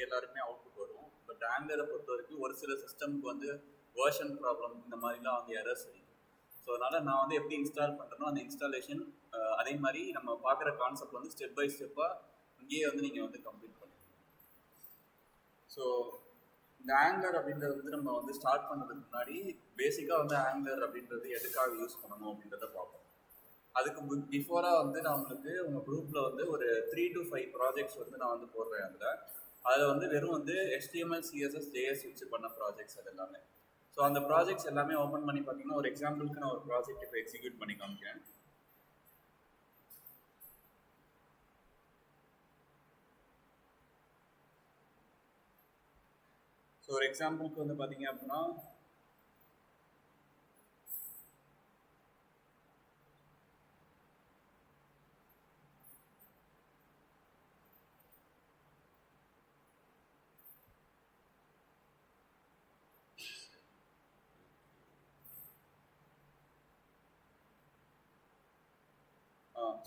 எல்லாருமே அவுட்புட் வரும். பட் ஆங்குலரை பொறுத்த வரைக்கும் ஒரு சில சிஸ்டம்க்கு வந்து வேர்ஷன் ப்ராப்ளம் இந்த மாதிரிலாம் வந்து எரர்ஸ் இருக்குது. ஸோ அதனால் நான் வந்து எப்படி இன்ஸ்டால் பண்ணுறனோ அந்த இன்ஸ்டாலேஷன் அதே மாதிரி நம்ம பார்க்குற கான்செப்ட் வந்து ஸ்டெப் பை ஸ்டெப்பாக இங்கேயே வந்து நீங்கள் வந்து கம்ப்ளீட் பண்ணுங்க. ஸோ இந்த ஆங்குலர் அப்படின்றது வந்து நம்ம வந்து ஸ்டார்ட் பண்ணுறதுக்கு முன்னாடி பேசிக்காக வந்து ஆங்குலர் அப்படின்றது எதுக்காக யூஸ் பண்ணணும் அப்படின்றத பார்ப்போம். அதுக்கு பிஃபோராக வந்து நான் உங்களுக்கு உங்கள் குரூப்பில் வந்து ஒரு 3 to 5 ப்ராஜெக்ட்ஸ் வந்து நான் வந்து போடுறேன். அதில் வந்து வெறும் வந்து HTML, CSS, JS வச்சு பண்ண ப்ராஜெக்ட்ஸ் அது எல்லாமே. ஸோ அந்த ப்ராஜெக்ட்ஸ் எல்லாமே ஓப்பன் பண்ணி பார்த்தீங்கன்னா ஒரு எக்ஸாம்பிளுக்கு நான் ஒரு ப்ராஜெக்ட் இப்போ எக்ஸிக்யூட் பண்ணி காமிக்கிறேன். ஸோ ஒரு எக்ஸாம்பிளுக்கு வந்து பார்த்தீங்க அப்படின்னா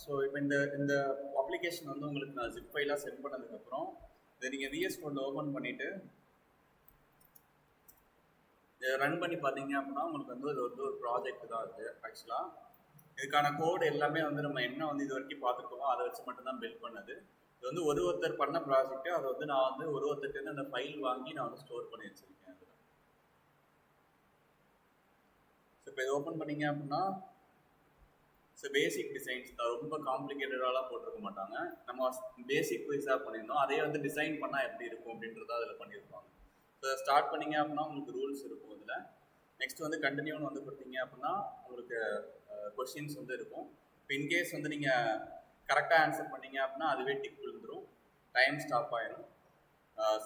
ஸோ இப்போ இந்த அப்ளிகேஷன் வந்து உங்களுக்கு நான் ஜிப் ஃபைலாக சென்ட் பண்ணதுக்கப்புறம் இதை நீங்கள் VS கோடில் ஓப்பன் பண்ணிவிட்டு இதை ரன் பண்ணி பார்த்தீங்க அப்படின்னா உங்களுக்கு வந்து இது வந்து ஒரு ப்ராஜெக்ட் தான் இருக்குது. ஆக்சுவலாக இதுக்கான கோடு எல்லாமே வந்து நம்ம என்ன வந்து இது வரைக்கும் பார்த்துருக்கோமோ அதை வச்சு மட்டும்தான் பில்ட் பண்ணது. இது வந்து ஒருத்தர் பண்ண ப்ராஜெக்ட்டு. அதை வந்து நான் வந்து ஒருத்தருக்கு அந்த ஃபைல் வாங்கி நான் வந்து ஸ்டோர் பண்ணி வச்சுருக்கேன். அதில் ஸோ இப்போ இது ஓப்பன் பண்ணிங்க அப்படின்னா ஸோ பேசிக் டிசைன்ஸ் தான், ரொம்ப காம்ப்ளிகேட்டடாலாம் போட்டிருக்க மாட்டாங்க. நம்ம பேசிக் வைஸாக பண்ணியிருந்தோம். அதே வந்து டிசைன் பண்ணால் எப்படி இருக்கும் அப்படின்றத அதில் பண்ணியிருப்பாங்க. ஸோ ஸ்டார்ட் பண்ணிங்க அப்படின்னா உங்களுக்கு ரூல்ஸ் இருக்கும். இதில் நெக்ஸ்ட் வந்து கண்டினியூன்னு வந்து கொடுத்தீங்க அப்படின்னா உங்களுக்கு கொஸ்டின்ஸ் வந்து இருக்கும். இப்போ இன்கேஸ் வந்து நீங்கள் கரெக்டாக ஆன்சர் பண்ணீங்க அப்படின்னா அதுவே டிக் விழுந்துடும், டைம் ஸ்டாப் ஆயிரும்,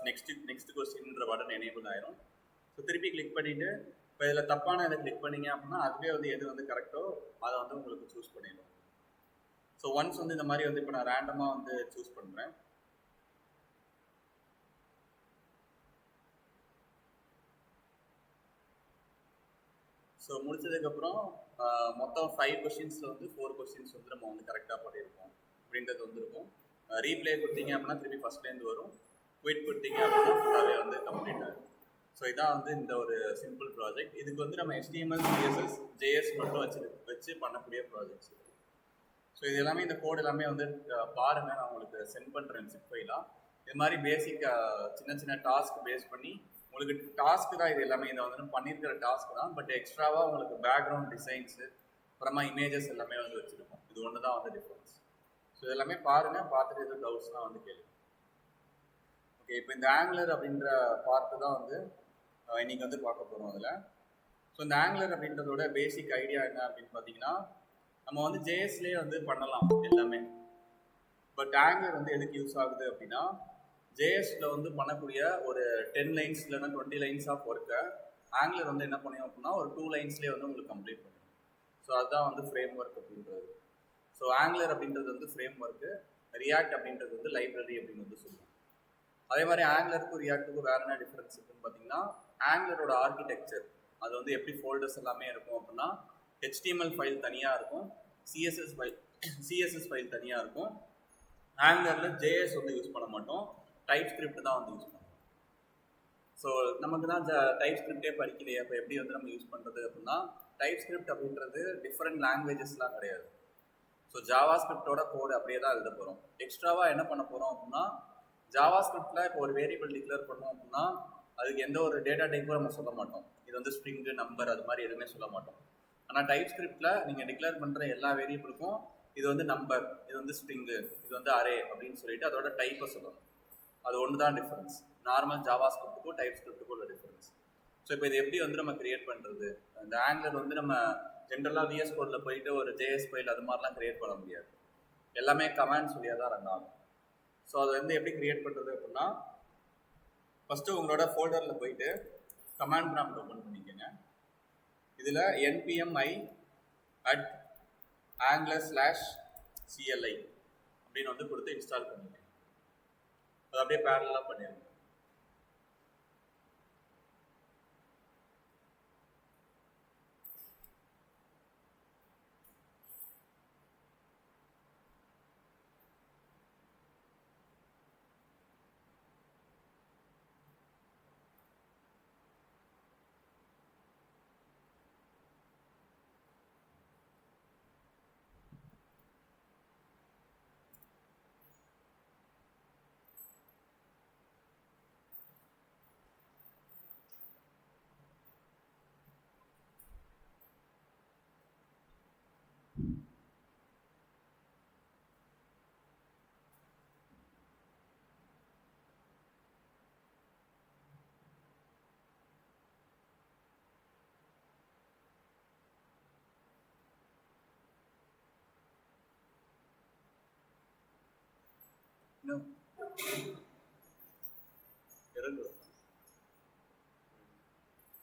நெக்ஸ்ட் கொஸ்டின்ற பட்டன் எனேபிள் ஆயிரும். ஸோ திருப்பி கிளிக் பண்ணிவிட்டு இப்போ இதில் தப்பான இதை கிளிக் பண்ணிங்க அப்படின்னா அதுவே வந்து எது வந்து கரெக்டோ அதை வந்து உங்களுக்கு சூஸ் பண்ணிடும். ஸோ ஒன்ஸ் வந்து இந்த மாதிரி வந்து இப்போ நான் ரேண்டமாக வந்து சூஸ் பண்ணுறேன். ஸோ முடிச்சதுக்கப்புறம் மொத்தம் 5 கொஸ்டின்ஸில் வந்து 4 கொஸ்டின்ஸ் வந்து நம்ம வந்து கரெக்டாக பண்ணியிருக்கோம் அப்படின்றது வந்துருக்கும். ரீப்ளே கொடுத்தீங்க அப்படின்னா திருப்பி ஃபஸ்ட்லேருந்து வரும். குயிட் கொடுத்தீங்க அப்படின்னா ஃபுல்லாகவே வந்து கம்ப்ளீட் ஆகும். ஸோ இதான் வந்து இந்த ஒரு சிம்பிள் ப்ராஜெக்ட். இதுக்கு வந்து நம்ம HTML, CSS, JS மட்டும் வச்சு பண்ணக்கூடிய ப்ராஜெக்ட்ஸ். ஸோ இது எல்லாமே இந்த கோட் எல்லாமே வந்து பாருங்கள், நான் உங்களுக்கு சென்ட் பண்ணுறேன் ஜிப் ஃபைலாக. இது மாதிரி பேசிக் சின்ன டாஸ்க் பேஸ் பண்ணி உங்களுக்கு டாஸ்க்கு தான் இது எல்லாமே. இதை வந்து பண்ணியிருக்கிற டாஸ்க் தான், பட் எக்ஸ்ட்ராவாக உங்களுக்கு பேக்ரவுண்ட் டிசைன்ஸு அப்புறமா இமேஜஸ் எல்லாமே வந்து வச்சுருக்கோம். இது ஒன்று தான் வந்து டிஃப்ரென்ஸ். ஸோ இது எல்லாமே பாருங்கள், பார்த்துட்டு எதுவும் டவுட்ஸ்லாம் வந்து கேளுங்க. ஓகே, இப்போ இந்த ஆங்குலர் அப்படின்ற பார்ட்டு தான் வந்து இன்னைக்கு வந்து பார்க்க போகிறோம். அதில் ஸோ இந்த ஆங்குலர் அப்படின்றதோட பேசிக் ஐடியா என்ன அப்படின்னு பார்த்தீங்கன்னா, நம்ம வந்து JSலேயே வந்து பண்ணலாம் எல்லாமே. பட் ஆங்குலர் வந்து எதுக்கு யூஸ் ஆகுது அப்படின்னா, JSல வந்து பண்ணக்கூடிய ஒரு 10 லைன்ஸ் இல்லைன்னா 20 லைன்ஸ் ஆஃப் ஒர்க்கை ஆங்குலர் வந்து என்ன பண்ணியும் அப்படின்னா ஒரு 2 லைன்ஸ்லேயே வந்து உங்களுக்கு கம்ப்ளீட் பண்ணும். ஸோ அதுதான் வந்து ஃப்ரேம் ஒர்க் அப்படின்றது. ஸோ ஆங்குலர் அப்படின்றது வந்து ஃப்ரேம் ஒர்க்கு, ரியாக்ட் அப்படின்றது வந்து லைப்ரரி அப்படின்னு வந்து சொல்லுவோம். அதே மாதிரி ஆங்குலருக்கும் ரியாக்டுக்கும் வேறு என்ன டிஃப்ரென்ஸ் இருக்குன்னு பார்த்தீங்கன்னா, ஆங்குலரோட ஆர்கிடெக்சர் அது வந்து எப்படி ஃபோல்டர்ஸ் எல்லாமே இருக்கும் அப்படின்னா HTML ஃபைல் தனியாக இருக்கும், CSS ஃபைல் தனியாக இருக்கும். ஆங்குலரில் JS வந்து யூஸ் பண்ண மாட்டோம், டைப் ஸ்கிரிப்ட் தான் வந்து யூஸ் பண்ணுவோம். ஸோ நமக்கு தான் டைப் ஸ்கிரிப்டே படிக்கலையே, அப்போ எப்படி வந்து நம்ம யூஸ் பண்ணுறது அப்படின்னா, டைப் ஸ்கிரிப்ட் அப்படின்றது டிஃப்ரெண்ட் லாங்குவேஜஸ்லாம் கிடையாது. ஸோ ஜாவா ஸ்கிரிப்டோட கோடு அப்படியே தான் எழுத போகிறோம். எக்ஸ்ட்ராவாக என்ன பண்ண போகிறோம் அப்படின்னா, ஜாவா ஸ்கிரிப்டில் இப்போ ஒரு வேரியபிள் டிக்ளேர் பண்ணோம் அப்படின்னா அதுக்கு எந்த ஒரு டேட்டா டைப்பும் நம்ம சொல்ல மாட்டோம். இது வந்து ஸ்ட்ரிங்கு, நம்பர் அது மாதிரி எதுவுமே சொல்ல மாட்டோம். ஆனால் டைப் ஸ்கிரிப்டில் நீங்கள் டிக்ளேர் பண்ணுற எல்லா வேரியபிளுக்கும் இது வந்து நம்பர், இது வந்து ஸ்ட்ரிங்கு, இது வந்து அரே அப்படின்னு சொல்லிட்டு அதோட டைப்பை சொல்லணும். அது ஒன்று தான் டிஃப்ரென்ஸ். நார்மல் ஜாவா ஸ்கிரிப்டுக்கும் டைப் ஸ்கிரிப்டுக்கும் உள்ள டிஃப்ரென்ஸ். ஸோ இப்போ இது எப்படி வந்து நம்ம கிரியேட் பண்ணுறது? இந்த ஆங்குலர் வந்து நம்ம ஜென்ரலாக VS கோடில் போயிட்டு ஒரு JS ஃபைல் அது மாதிரிலாம் கிரியேட் பண்ண முடியாது. எல்லாமே கமாண்ட்ஸ் வழியாக தான் ரன் ஆகும். ஸோ அதை வந்து எப்படி கிரியேட் பண்ணுறது அப்படின்னா, ஃபஸ்ட்டு உங்களோட ஃபோல்டரில் போயிட்டு கமாண்ட் ப்ராம்ப்ட் ஓப்பன் பண்ணிக்கோங்க. இதில் npmi @angular/CLI அப்படின்னு வந்து கொடுத்து இன்ஸ்டால் பண்ணிக்கோங்க. அது அப்படியே பேரலாக பண்ணிடுங்க. எரர் வரும்.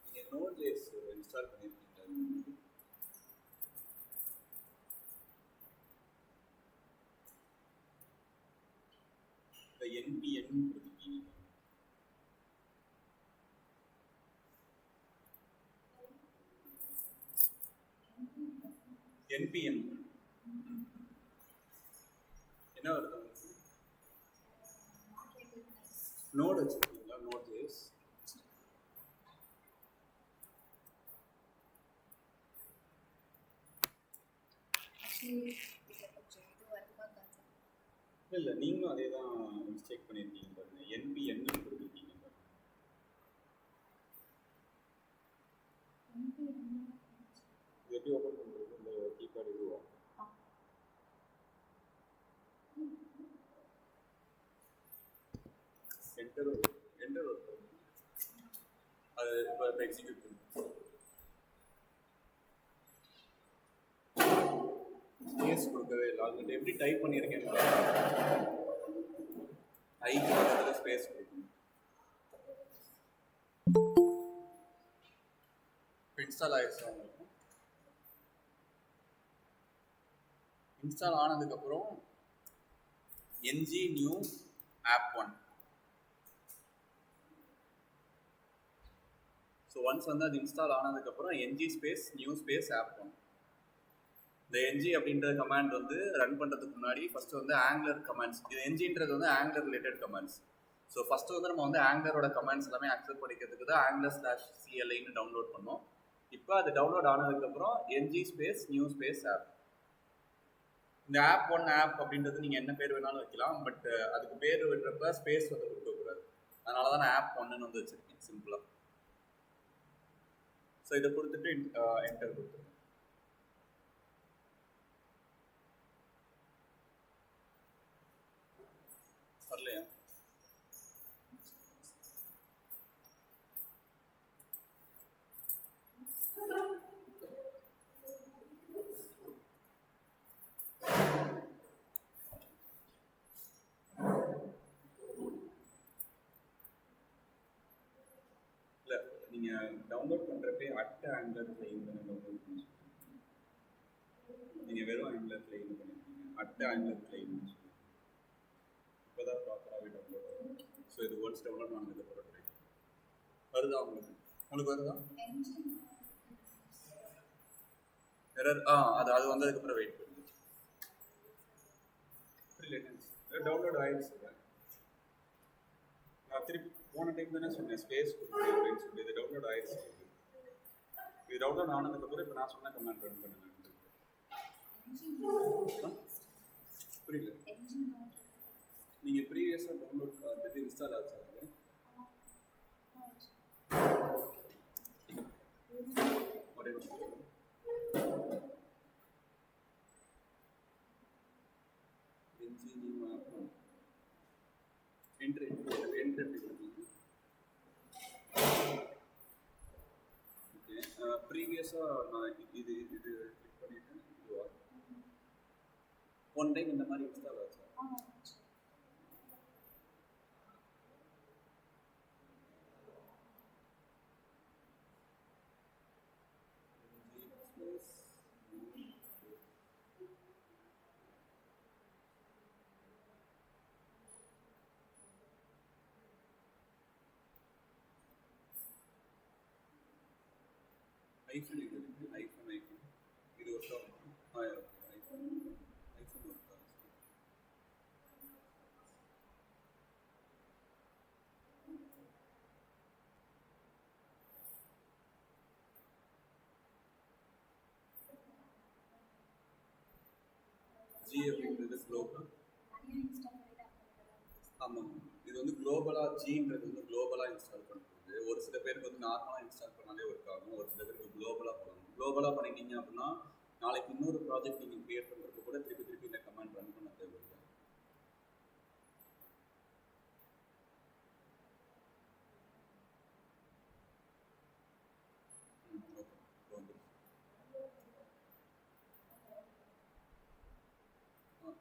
நீங்கள் Node.js இன்ஸ்டால் பண்ணியிருக்கீங்களா? இந்த npm கொடுத்துருக்கீங்க. npm என்ன வருது உங்களுக்கு? நோட் வச்சுருக்கீங்களா? Node.js இல்லை, நீங்களும் அதே தான் மிஸ்டேக் பண்ணியிருக்கீங்க பாருங்க. npm கொடுத்துருக்கீங்க பாருங்க. இது எப்படி ஓப்பன் பண்ணுறது? இந்த கீபேட் இதுவா? என்டர் அது இப்போ எக்ஸிக்யூட் பண்ணுங்க. ஸ்பேஸ் கொடுக்கவே இல்லை. அது எப்படி டைப் பண்ணியிருக்கேன் ஐக்கு பக்கத்தில் ஸ்பேஸ் கொடுக்கணும். இன்ஸ்டால் ஆகிடுச்சு உங்களுக்கு. இன்ஸ்டால் ஆனதுக்கப்புறம் ng new app1. So once வந்து அது இன்ஸ்டால் ஆனதுக்கப்புறம் ng space new space app1. இந்த ng அப்படின்ற கமாண்ட் வந்து ரன் பண்ணுறதுக்கு முன்னாடி ஃபஸ்ட்டு வந்து ஆங்குலர் கமாண்ட்ஸ். இது ngன்றது வந்து angular related commands. So first வந்து நம்ம வந்து ஆங்குலரோட கமாண்ட்ஸ் எல்லாமே அக்செப்ட் பண்ணிக்கிறதுக்கு தான் angular/cliன்னு டவுன்லோட் பண்ணோம். இப்போ அது டவுன்லோட் ஆனதுக்கப்புறம் ng space new space app. இந்த app1 ஆப் அப்படின்றது நீங்கள் என்ன பேர் வேணாலும் வைக்கலாம். பட் அதுக்கு பேர் விடுறப்ப ஸ்பேஸ் வந்து கொடுக்கக்கூடாது. அதனால தான் நான் app1ன்னு வந்து வச்சுருக்கேன் சிம்பிளாக. ஸோ இதை கொடுத்துட்டு என்டர் கொடுத்துருங்க. வரலையா? இல்லை, நீங்கள் டவுன்லோட் பண்ணுறப்பே @Angular கிளைம் பண்ண டவுன்லோட் பண்ணி நீங்கள் வெறும் Angular கிளைம் பண்ணிருக்கீங்க. @Angular கிளைம் இப்போ தான் ப்ராப்பராகவே டவுன்லோட் ஆகும். ஸோ இது ஒன்ஸ் டவுன்லோட் ஆனதுக்கப்புறம் ட்ரை வருதா உங்களுக்கு வருதா? எரர் அது வந்ததுக்கப்புறம் வெயிட் பண்ணுங்க. டவுன்லோட் ஆயிடுச்சு. நான் திருப்பி போன டைம் தானே சொன்னேன் ஸ்பேஸ் கொடுத்து அப்படின்னு சொல்லி. இது டவுன்லோட் ஆயிடுச்சு. இது டவுன்லோட் ஆனதுக்கப்புறம் இப்போ நான் சொன்ன கமெண்ட் ரன் பண்ணுங்க. புரியல. நீங்கள் ப்ரீவியஸாக டவுன்லோட் இது இன்ஸ்டால் ஆச்சு. ஒரே நிமிஷம். Entry okay. ப்ரீவியஸாக நான் இது கிளிக் பண்ணிட்டேன். இதுவா ஒன் டைம் இந்த மாதிரி இன்ஸ்டால் ஆச்சு. ஐஃபோன் இது இருக்குது. ஐஃபோன் இது ஒர்க் ஆகும். ஐஃபோன் ஒர்க் ஆகும். ஜி அப்படின்றது குளோபல். ஆமாம், இது வந்து குளோபலாக ஜின்றது வந்து குளோபலாக இன்ஸ்டால் பண்ணுறது. ஒரு சில பேருக்கு வந்து நார்மலாக இன்ஸ்டால் பண்ணாலே ஒர்க் ஆகும். ஒரு சில பேருக்கு குளோபலாக பண்ணணும். குளோபலாக பண்ணிட்டீங்க அப்படின்னா நாளைக்கு இன்னொரு ப்ராஜெக்ட் நீங்கள் கிரியேட் பண்ணுறதுக்கு கூட திருப்பி இந்த கமாண்ட் ரன் பண்ண தேவையில்லை.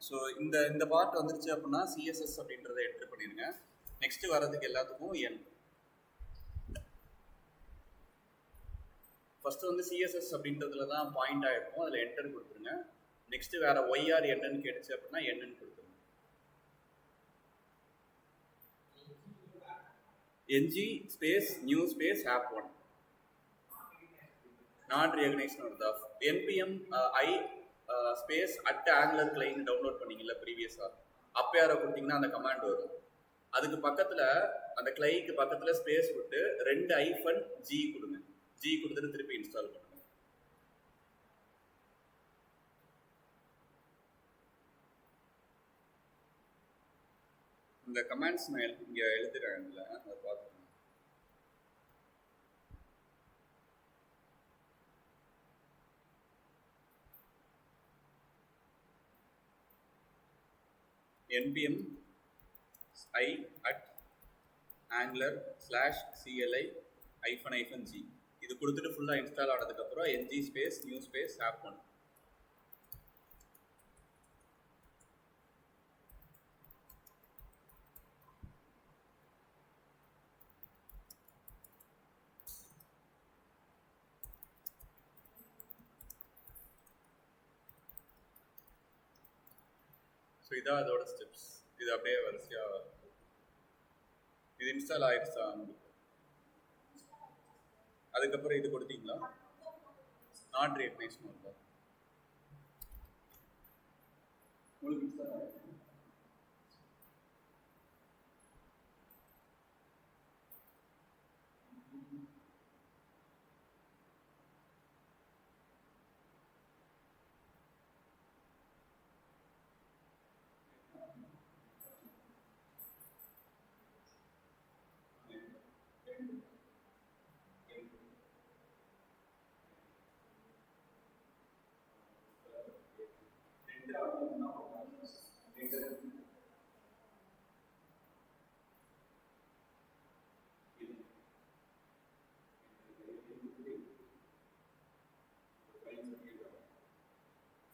ஸோ இந்த பார்ட் வந்துருச்சு அப்படின்னா சிஎஸ்எஸ் அப்படின்றத என்ட்ரு பண்ணிடுங்க. நெக்ஸ்ட் வரதுக்கு எல்லாத்துக்கும் என். ஃபர்ஸ்ட் வந்து சிஎஸ்எஸ் அப்படின்றதுல தான் பாயிண்ட் ஆயிருக்கும், அதில் என்டர் கொடுத்துருங்க. நெக்ஸ்ட் வேற ஒய்ஆர் என்னன்னு கேட்டுச்சு அப்படின்னா என்னன்னு கொடுத்துருங்க. NG space new space app one not ரிகனைஸ்னு வருதா? NPM I space at angular client download பண்ணீங்கல்ல ப்ரீவியஸாக, அப்போ யாரை கொடுத்தீங்கன்னா அந்த கமாண்ட் வரும். அதுக்கு பக்கத்தில் அந்த கிளைக்கு பக்கத்தில் ஸ்பேஸ் விட்டு 2 ஐஃபன் ஜி கொடுங்க. ஜி கொடுத்துட்டு திருப்பி இன்ஸ்டால் பண்ணுங்க. இந்த கமாண்ட்ஸ் நான் இங்கே எழுதுறேன், அதை பார்த்துக்கோங்க. npm I at angular /cli -g இது கொடுத்துட்டு ஃபுல்லாக இன்ஸ்டால் ஆனதுக்கப்புறம் ng space new space app one. So இதான் அதோட ஸ்டெப்ஸ். இது அப்படியே வரிசையாக இது இன்ஸ்டால் ஆயிடுச்சா? அதுக்கப்புறம் இது கொடுத்தீங்களா? நாட் ரிகனைஸ்னு வருதா? உங்களுக்கு இன்ஸ்டால் ஆயிடுச்சு.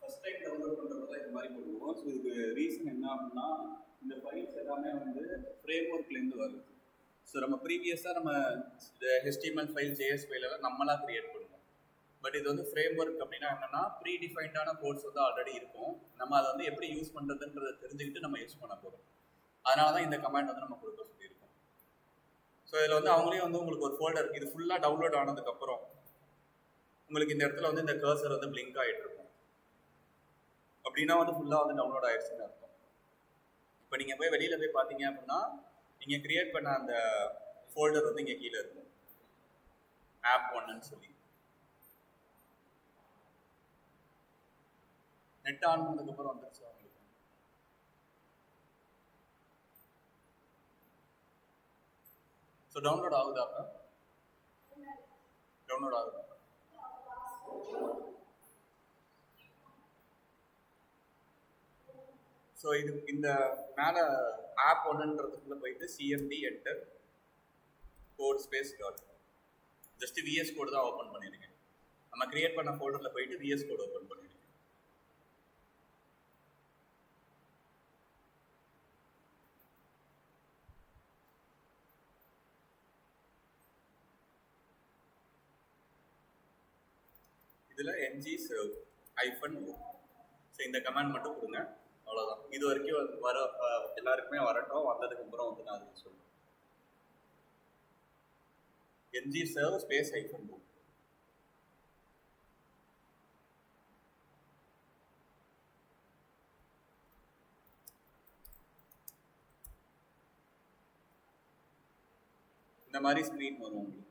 ஃபர்ஸ்ட் டைம் டவுன்லோட் பண்ணுறப்ப இது மாதிரி போடுவோம். ஸோ இதுக்கு ரீசன் என்ன அப்படின்னா, இந்த ஃபைல்ஸ் எல்லாமே வந்து ஃப்ரேம் ஒர்க்லேருந்து வருது. ஸோ நம்ம ப்ரீவியஸாக நம்ம HTML ஃபைல் JS ஃபைலெல்லாம் நம்மளாக க்ரியேட் பண்ணுவோம். பட் இது வந்து ஃப்ரேம் ஒர்க் அப்படின்னா என்னென்னா, ப்ரீ டிஃபைன்டான கோட்ஸ் வந்து ஆல்ரெடி இருக்கும். நம்ம அதை வந்து எப்படி யூஸ் பண்ணுறதுன்றதை தெரிஞ்சுக்கிட்டு நம்ம யூஸ் பண்ண போகிறோம். அதனால தான் இந்த கமாண்ட் வந்து நம்ம கொடுக்க சொல்லியிருக்கோம். ஸோ இதில் வந்து அவங்களே வந்து உங்களுக்கு ஒரு ஃபோல்டர், இது ஃபுல்லாக டவுன்லோட் ஆனதுக்கப்புறம் உங்களுக்கு இந்த இடத்துல வந்து இந்த கர்சர் வந்து பிளிங்க் ஆகிட்டு இருக்கும். அப்படின்னா வந்து ஃபுல்லாக வந்து டவுன்லோட் ஆயிடுச்சுன்னு அர்த்தம். இப்போ நீங்கள் போய் வெளியில் போய் பார்த்தீங்க அப்படின்னா, நீங்கள் கிரியேட் பண்ண அந்த ஃபோல்டர் வந்து இங்கே கீழே இருக்கும், ஆப் ஒன்னுன்னு சொல்லி. நெட் ஆன் பண்ணதுக்கப்புறம் வந்துருச்சு அவங்களுக்கு. ஸோ டவுன்லோட் ஆகுதாப்பா? டவுன்லோட் ஆகுதா? ஸோ இது இந்த மேலே ஆப் ஒன்றுன்றதுக்குள்ளே போயிட்டு CMD enter code space dot just VS code தான் ஓப்பன் பண்ணியிருக்கேன். நம்ம கிரியேட் பண்ண ஃபோல்டரில் போயிட்டு விஎஸ் கோடு ஓப்பன் பண்ணியிருக்கேன். இதில் ng serve -o. ஸோ இந்த கமாண்ட் மட்டும் கொடுங்க, அவ்வளோதான். இது வரைக்கும் வர எல்லாருக்குமே வரட்டும். வந்ததுக்கு அப்புறம் வந்து நான் அதுக்கு சொல்லுவேன். ng serve space -o. இந்த மாதிரி ஸ்க்ரீன் வரும் உங்களுக்கு.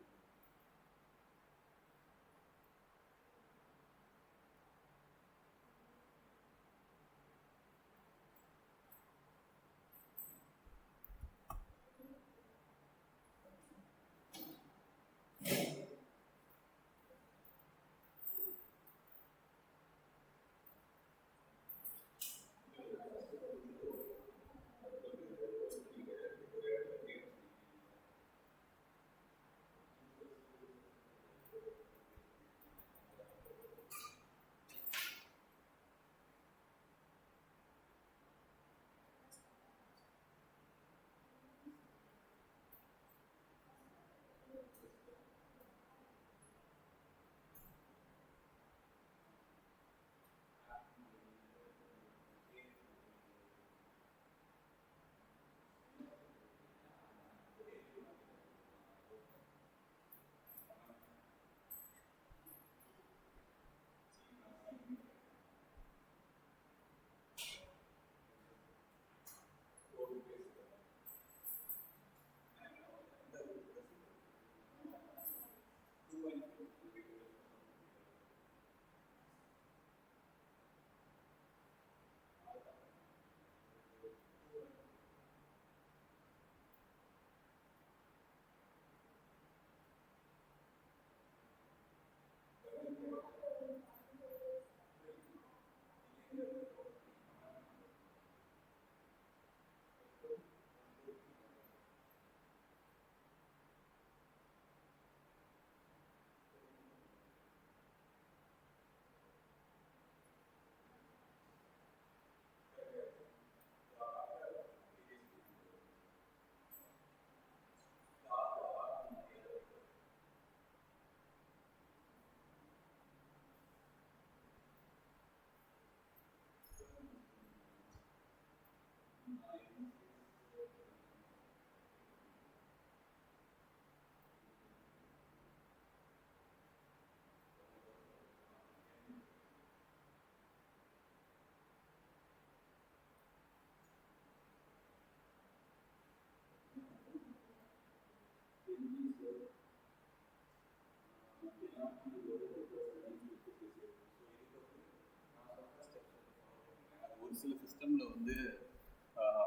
ஒரு சில சிஸ்டமில் வந்து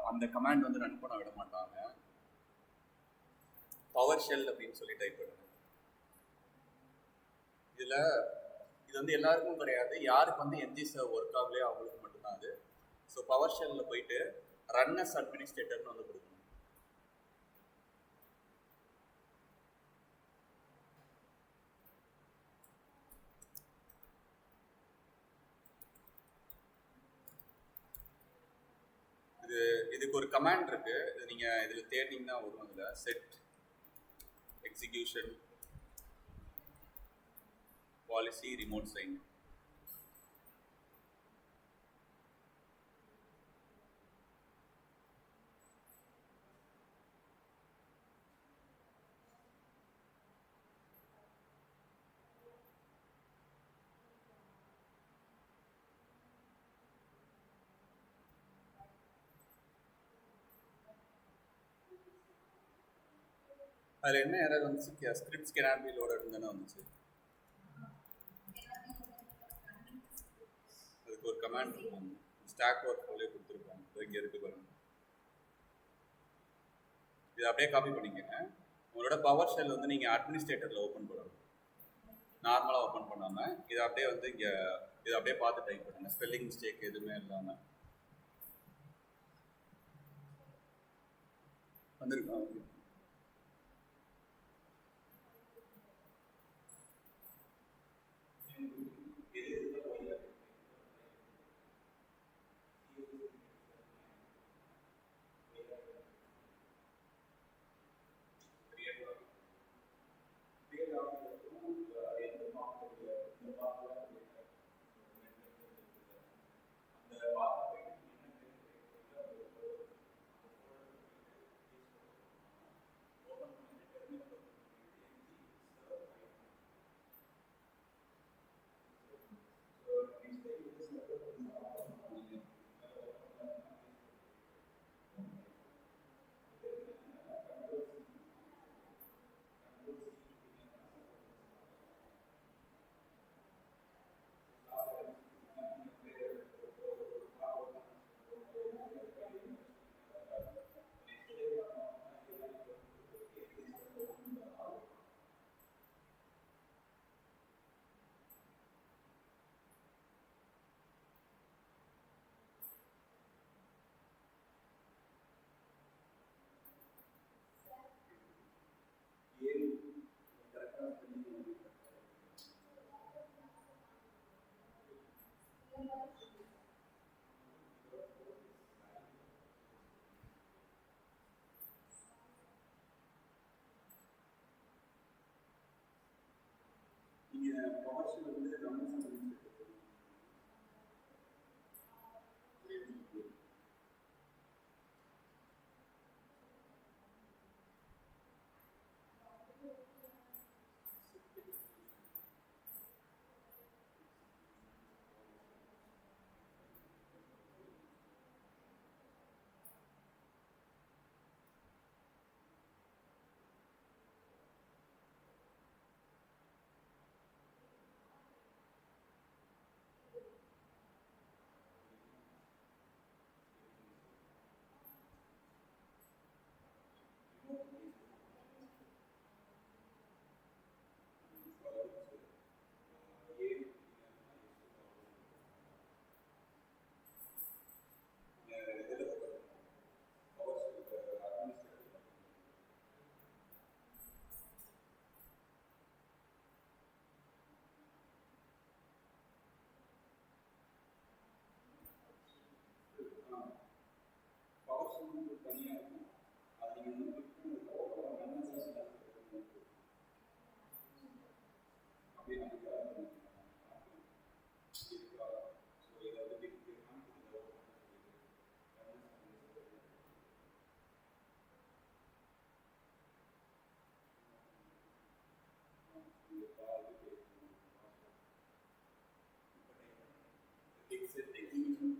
அந்த கமாண்ட் வந்து ரன் பண்ண விட மாட்டாங்க. பவர் ஷெல் அப்படின்னு சொல்லி டைப் பண்ணுங்க. இதில் இது வந்து எல்லாருக்கும் கிடையாது, யாருக்கு வந்து என்ஜிசர்வ் ஒர்க் ஆகலையோ அவங்களுக்கு மட்டும்தான் அது. ஸோ பவர் ஷெல்லில் போயிட்டு ரன் அஸ் அட்மினிஸ்ட்ரேட்டர்னு வந்து கொடுக்கணும். இதுக்கு ஒரு கமாண்ட் இருக்கு, இது நீங்க இதுல தேடினீங்கன்னா வரும். இதுல set execution policy remote sign. அதில் என்ன எரர் வந்துச்சு? ஸ்கிரிப்ட்ஸ் கேன் பி லோடட்னு தானே வந்துச்சு. அதுக்கு ஒரு கமாண்ட் இருக்கும், ஸ்டாக் ஒர்க் போலே கொடுத்துருப்பாங்க, இங்கே இருக்கு பாருங்க. இதை அப்படியே காப்பி பண்ணிக்கங்க. உங்களோட பவர் ஷெல் வந்து நீங்கள் அட்மினிஸ்ட்ரேட்டரில் ஓப்பன் பண்ணணும், நார்மலாக ஓப்பன் பண்ணாமல். இதை அப்படியே வந்து இங்கே இதை அப்படியே பார்த்து டைப் பண்ணுங்கள், ஸ்பெல்லிங் மிஸ்டேக் எதுவுமே இல்லாமல். வந்துருக்கோம்.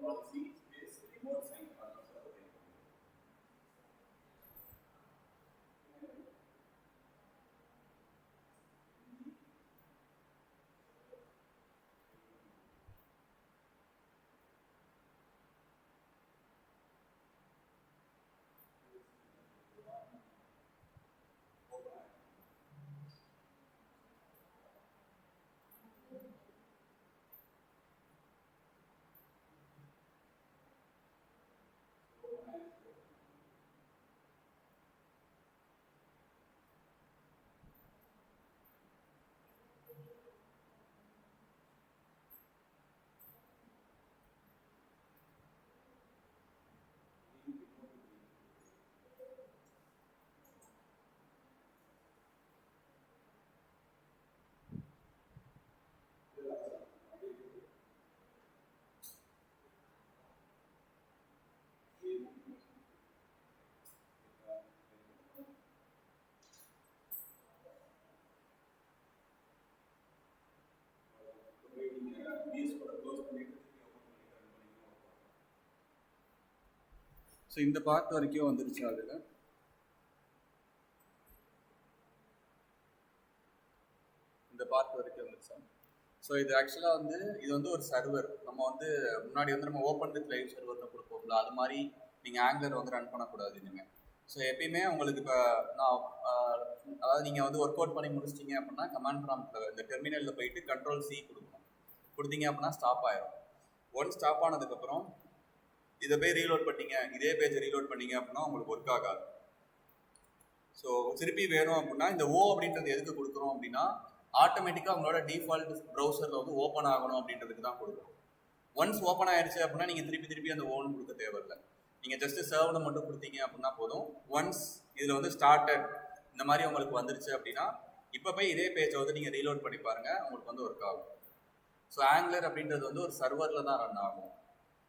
Policy space remote sign. So இந்த பார்ட் வரைக்கும் வந்துருச்சு. அதில் இந்த பார்ட் வரைக்கும் வந்துருச்சு. ஸோ இது ஆக்சுவலாக வந்து இது வந்து ஒரு சர்வர். நம்ம வந்து முன்னாடி வந்து நம்ம ஓப்பன் வித் லைவ் சர்வர்னு கொடுப்போம்ல, அது மாதிரி நீங்கள் ஆங்குலர் வந்து ரன் பண்ணக்கூடாது இனிமேல். ஸோ எப்பயுமே உங்களுக்கு இப்போ நான் அதாவது நீங்கள் வந்து ஒர்க் அவுட் பண்ணி முடிச்சிட்டிங்க அப்படின்னா கமாண்ட் ப்ராம்ப்டில் இந்த டெர்மினலில் போயிட்டு Ctrl+C கொடுக்கணும். கொடுத்தீங்க அப்படின்னா ஸ்டாப் ஆயிரும். ஒன் ஸ்டாப் ஆனதுக்கப்புறம் இதை போய் ரீலோட் பண்ணிங்க, இதே பேஜை ரீலோட் பண்ணிங்க அப்படின்னா உங்களுக்கு ஒர்க் ஆகாது. ஸோ திருப்பி வேணும் அப்படின்னா இந்த ஓ அப்படின்றது எதுக்கு கொடுக்குறோம் அப்படின்னா ஆட்டோமேட்டிக்காக உங்களோட டிஃபால்ட் ப்ரௌசரில் வந்து ஓப்பன் ஆகணும் அப்படின்றதுக்கு தான் கொடுக்குறோம். ஒன்ஸ் ஓப்பன் ஆயிடுச்சு அப்படின்னா நீங்கள் திருப்பி அந்த ஓன் கொடுக்க தேவையில்லை. நீங்கள் ஜஸ்ட்டு சர்வ்னு மட்டும் கொடுத்தீங்க அப்படின்னா போதும். ஒன்ஸ் இதில் வந்து ஸ்டார்டட் இந்த மாதிரி உங்களுக்கு வந்துருச்சு அப்படின்னா இப்போ போய் இதே பேஜை வந்து நீங்கள் ரீலோட் பண்ணி பாருங்கள், உங்களுக்கு வந்து ஒர்க் ஆகும். ஸோ ஆங்குலர் அப்படின்றது வந்து ஒரு சர்வரில் தான் ரன் ஆகும்.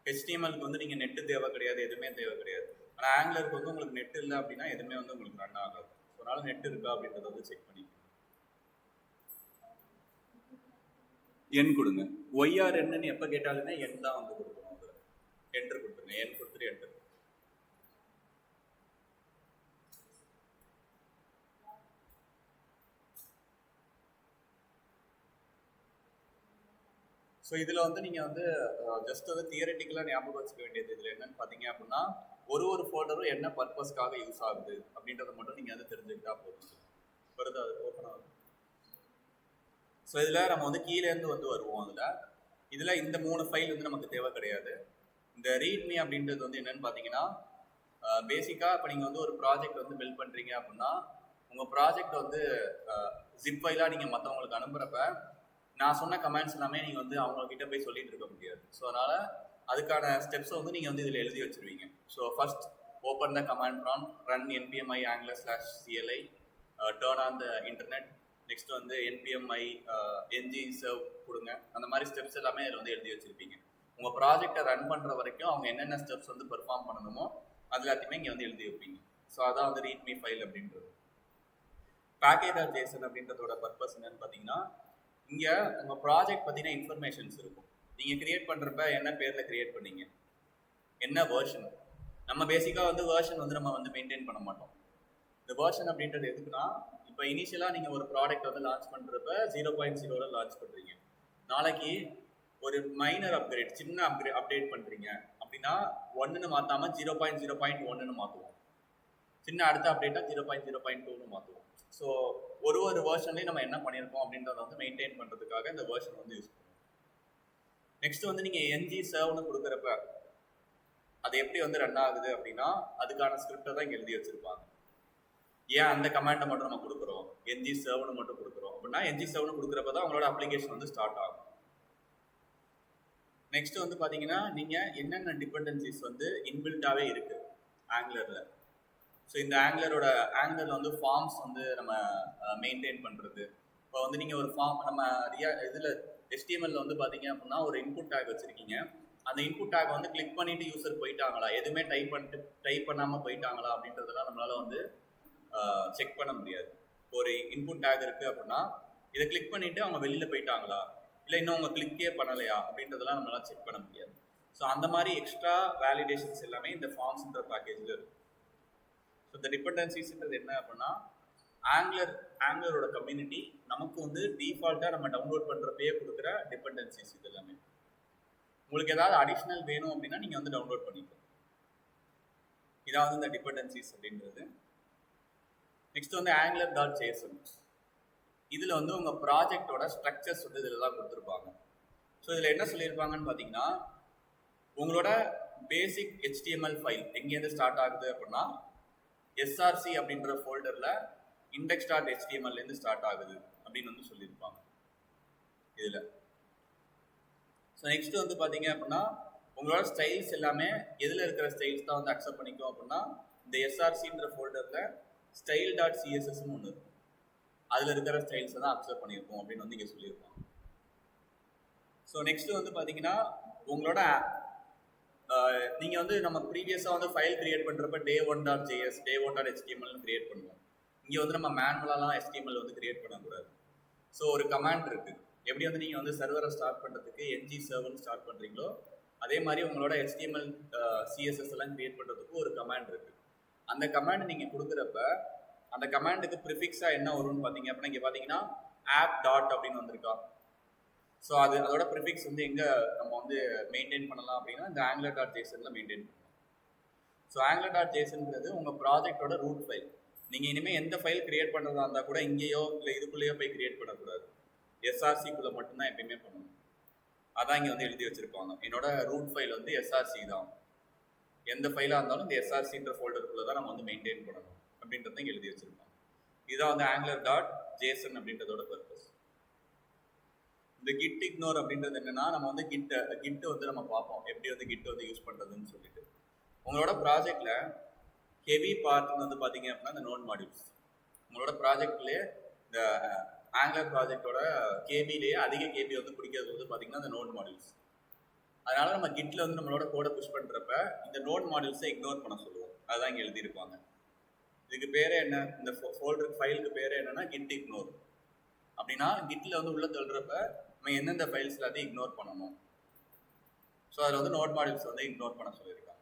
HTMLக்கு வந்து நீங்கள் நெட்டு தேவை கிடையாது, எதுவுமே தேவை கிடையாது. ஆனால் ஆங்குலருக்கு வந்து உங்களுக்கு நெட் இல்லை அப்படின்னா எதுவுமே வந்து உங்களுக்கு ரன் ஆகாது. ஸோ அதனால் நெட் இருக்கா அப்படின்றத வந்து செக் பண்ணி எண் கொடுங்க. ஒய்ஆர் என்னன்னு எப்போ கேட்டாலுமே எண் தான் வந்து கொடுக்கணும். அதில் என்டர் கொடுத்துருங்க, எண் கொடுத்துட்டு என்டர். ஸோ இதில் வந்து நீங்கள் வந்து ஜஸ்ட் வந்து தியரட்டிக்கலாக ஞாபகம் வச்சுக்க வேண்டியது இதில் என்னன்னு பார்த்தீங்க அப்படின்னா ஒரு ஃபோல்டரும் என்ன பர்பஸ்க்காக யூஸ் ஆகுது அப்படின்றத மட்டும் நீங்கள் வந்து தெரிஞ்சுக்கிட்டா போதும். வருது அது ஓப்பன் ஆகுது. ஸோ இதில் நம்ம வந்து கீழேருந்து வந்து வருவோம். இதில் இந்த 3 ஃபைல் வந்து நமக்கு தேவை கிடையாது. இந்த ரீட்மி அப்படின்றது வந்து என்னென்னு பார்த்தீங்கன்னா பேசிக்காக இப்போ நீங்கள் வந்து ஒரு ப்ராஜெக்ட் வந்து பில்ட் பண்ணுறீங்க அப்படின்னா உங்கள் ப்ராஜெக்ட் வந்து ஜிப் ஃபைலாக நீங்கள் மற்றவங்களுக்கு அனுப்புகிறப்ப நான் சொன்ன கமெண்ட்ஸ் எல்லாமே நீங்கள் வந்து அவங்கக்கிட்ட போய் சொல்லிட்டு இருக்க முடியாது. ஸோ அதனால் அதுக்கான ஸ்டெப்ஸை வந்து நீங்கள் வந்து இதில் எழுதி வச்சுருவீங்க. So first open the command prompt, run npmi angler/cli, turn on the internet, next வந்து npmi ng serve கொடுங்க. அந்த மாதிரி ஸ்டெப்ஸ் எல்லாமே இதில் வந்து எழுதி வச்சுருப்பீங்க. உங்கள் ப்ராஜெக்டை ரன் பண்ணுற வரைக்கும் அவங்க என்னென்ன ஸ்டெப்ஸ் வந்து பெர்ஃபார்ம் பண்ணணுமோ அது எல்லாத்தையுமே இங்கே வந்து எழுதி வைப்பீங்க. ஸோ அதான் வந்து ரீட்மி ஃபைல் அப்படின்றது. package.json அப்படின்றதோட பர்பஸ் என்னன்னு பார்த்தீங்கன்னா இங்கே உங்கள் ப்ராஜெக்ட் பற்றின இன்ஃபர்மேஷன்ஸ் இருக்கும். நீங்கள் க்ரியேட் பண்ணுறப்ப என்ன பேரில் க்ரியேட் பண்ணீங்க, என்ன வேர்ஷன். நம்ம பேசிக்காக வந்து வேர்ஷன் வந்து நம்ம வந்து மெயின்டைன் பண்ண மாட்டோம். இந்த வேர்ஷன் அப்படின்றது எதுக்குன்னா இப்போ இனிஷியலாக நீங்கள் ஒரு ப்ராடக்ட் வந்து லான்ச் பண்ணுறப்ப 0.0 லான்ச் பண்ணுறீங்க. நாளைக்கு ஒரு மைனர் அப்கிரேட், சின்ன அப்டேட் பண்ணுறீங்க அப்படின்னா 1ன்னு மாற்றாமல் 0.0.1ன்னு மாற்றுவோம். சின்ன அடுத்த அப்டேட்டாக 0.0.2ன்னு மாற்றுவோம். ஸோ ஒரு வேர்ஷன்லேயும் நம்ம என்ன பண்ணியிருக்கோம் அப்படின்றத வந்து மெயின்டைன் பண்ணுறதுக்காக இந்த வேர்ஷன் வந்து யூஸ் பண்ணுவோம். நெக்ஸ்ட் வந்து நீங்கள் ng serveன்னு கொடுக்குறப்ப அது எப்படி வந்து ரன் ஆகுது அப்படின்னா அதுக்கான ஸ்கிரிப்டை தான் இங்கே எழுதி வச்சுருப்பாங்க. ஏன் அந்த கமாண்டை மட்டும் நம்ம கொடுக்குறோம், ng serveன்னு மட்டும் கொடுக்குறோம் அப்படின்னா ng serveன்னு கொடுக்குறப்ப தான் உங்களோட அப்ளிகேஷன் வந்து ஸ்டார்ட் ஆகும். நெக்ஸ்ட் வந்து பார்த்தீங்கன்னா நீங்கள் என்னென்ன டிபெண்டன்சிஸ் வந்து இன்பில்ட்டாகவே இருக்குது ஆங்குலரில். ஸோ இந்த ஆங்குலரில் வந்து ஃபார்ம்ஸ் வந்து நம்ம மெயின்டைன் பண்ணுறது. இப்போ வந்து நீங்கள் ஒரு ஃபார்ம் நம்ம இதில் HTML வந்து பார்த்தீங்க அப்படின்னா ஒரு இன்புட் டேக் வச்சுருக்கீங்க. அந்த இன்புட் டேக் வந்து கிளிக் பண்ணிவிட்டு யூசர் போயிட்டாங்களா, எதுவுமே டைப் பண்ணாமல் போயிட்டாங்களா அப்படின்றதெல்லாம் நம்மளால் வந்து செக் பண்ண முடியாது. ஒரு இன்புட் டேக் இருக்குது அப்படின்னா இதை கிளிக் பண்ணிவிட்டு அவங்க வெளியில் போயிட்டாங்களா, இல்லை இன்னும் அவங்க கிளிக்கே பண்ணலையா அப்படின்றதெல்லாம் நம்மளால் செக் பண்ண முடியாது. ஸோ அந்த மாதிரி எக்ஸ்ட்ரா வேலிடேஷன்ஸ் எல்லாமே இந்த ஃபார்ம்ஸ்ன்ற பேக்கேஜில் இருக்குது. ஸோ இந்த டிபெண்டன்சிஸ்ன்றது என்ன அப்படின்னா ஆங்குலரோட கம்யூனிட்டி நமக்கு வந்து டிஃபால்ட்டாக நம்ம டவுன்லோட் பண்ணுறப்பே கொடுக்குற டிபெண்டன்சிஸ். இது எல்லாமே உங்களுக்கு ஏதாவது அடிஷ்னல் வேணும் அப்படின்னா நீங்கள் வந்து டவுன்லோட் பண்ணிக்கலாம். இதான் வந்து இந்த டிபெண்டன்சிஸ் அப்படின்றது. நெக்ஸ்ட் வந்து angular.json. இதில் வந்து உங்கள் ப்ராஜெக்டோட ஸ்ட்ரக்சர்ஸ் வந்து இதில் தான் கொடுத்துருப்பாங்க. ஸோ இதில் என்ன சொல்லியிருப்பாங்கன்னு பார்த்தீங்கன்னா உங்களோட பேசிக் HTML ஃபைல் எங்கேருந்து ஸ்டார்ட் ஆகுது அப்படின்னா SRC அப்படின்ற ஃபோல்டரில் index.html ஸ்டார்ட் ஆகுது அப்படின்னு வந்து சொல்லியிருப்பாங்க இதில். ஸோ நெக்ஸ்ட் வந்து பார்த்தீங்க அப்படின்னா உங்களோட ஸ்டைல்ஸ் எல்லாமே எதில் இருக்கிற ஸ்டைல்ஸ் தான் வந்து அக்செப்ட் பண்ணிக்கும் அப்படின்னா இந்த SRCன்ற ஃபோல்டரில் style.cssன்னு ஒன்று இருக்கும். அதில் இருக்கிற ஸ்டைல்ஸை தான் அக்செப்ட் பண்ணியிருக்கோம் அப்படின்னு வந்து இங்கே சொல்லியிருப்பாங்க. ஸோ நெக்ஸ்ட் வந்து பார்த்தீங்கன்னா உங்களோட நீங்கள் வந்து நம்ம ப்ரீவியஸாக வந்து ஃபைல் கிரியேட் பண்ணுறப்ப day1.js day1.html கிரியேட் பண்ணுவோம். இங்கே வந்து நம்ம மேனுவலாலாம் HTML வந்து கிரியேட் பண்ணக்கூடாது. ஸோ ஒரு கமாண்ட் இருக்குது, எப்படி வந்து நீங்கள் வந்து சர்வரை ஸ்டார்ட் பண்ணுறதுக்கு என்ஜி சர்வர்னு ஸ்டார்ட் பண்ணுறீங்களோ அதே மாதிரி உங்களோட HTML சிஎஸ்எஸ் எல்லாம் கிரியேட் பண்ணுறதுக்கு ஒரு கமாண்ட் இருக்குது. அந்த கமாண்ட் நீங்கள் கொடுக்குறப்ப அந்த கமாண்டுக்கு ப்ரிஃபிக்ஸாக என்ன வரும்னு பார்த்தீங்க அப்படின்னா இங்கே பார்த்தீங்கன்னா ஆப் டாட் அப்படின்னு வந்திருக்கா. ஸோ அதோட ப்ரிஃபிக்ஸ் வந்து எங்கே நம்ம வந்து மெயின்டைன் பண்ணலாம் அப்படின்னா இந்த ஆங்குலர் டாட் ஜேசனில் மெயின்டைன் பண்ணலாம். ஸோ ஆங்குலர் டாட் ஜேசன்ங்கிறது உங்கள் ப்ராஜெக்டோட ரூட் ஃபைல். நீங்கள் இனிமேல் எந்த ஃபைல் கிரியேட் பண்ணுறதா இருந்தால் கூட இங்கேயோ இல்லை இதுக்குள்ளேயோ போய் கிரியேட் பண்ணக்கூடாது. எஸ்ஆர்சிக்குள்ளே மட்டும்தான் எப்பயுமே பண்ணணும். அதான் இங்கே வந்து எழுதி வச்சுருப்பாங்க. என்னோட ரூட் ஃபைல் வந்து எஸ்ஆர்சி தான். எந்த ஃபைலாக இருந்தாலும் இந்த எஸ்ஆர்சின்ற ஃபோல்டருக்குள்ளே தான் நம்ம வந்து மெயின்டைன் பண்ணணும் அப்படின்றத இங்கே எழுதி வச்சுருப்பாங்க. இதுதான் வந்து ஆங்குலர் டாட் ஜேசன் அப்படின்றதோட பர்பஸ். இந்த கிட் இக்னோர் அப்படின்றது என்னன்னா நம்ம வந்து கிட் வந்து நம்ம பார்ப்போம் எப்படி வந்து கிட் வந்து யூஸ் பண்ணுறதுன்னு சொல்லிட்டு. உங்களோட ப்ராஜெக்டில் ஹெவி பார்ட்னு வந்து பார்த்தீங்க அப்படின்னா இந்த நோட் மாடியூல்ஸ். உங்களோட ப்ராஜெக்ட்லேயே இந்த ஆங்குலர் ப்ராஜெக்டோட கேபிலேயே அதிக கேபி வந்து பிடிக்கிறது வந்து பார்த்தீங்கன்னா இந்த நோட் மாடியூல்ஸ். அதனால நம்ம கிட்ல வந்து நம்மளோட கோடை புஷ் பண்ணுறப்ப இந்த நோட் மாடியூல்ஸை இக்னோர் பண்ண சொல்லுவோம். அதுதான் இங்கே எழுதியிருப்பாங்க. இதுக்கு பேரே என்ன, இந்த ஃபோல்டர் ஃபைலுக்கு பேரே என்னன்னா கிட் இக்னோர். அப்படின்னா கிட்ல வந்து உள்ள தள்ளுறப்ப நம்ம எந்தெந்த ஃபைல்ஸ் எல்லாத்தையும் இக்னோர் பண்ணணும். ஸோ அதில் வந்து நோட் மாடியூல்ஸ் வந்து இக்னோர் பண்ண சொல்லியிருக்காங்க.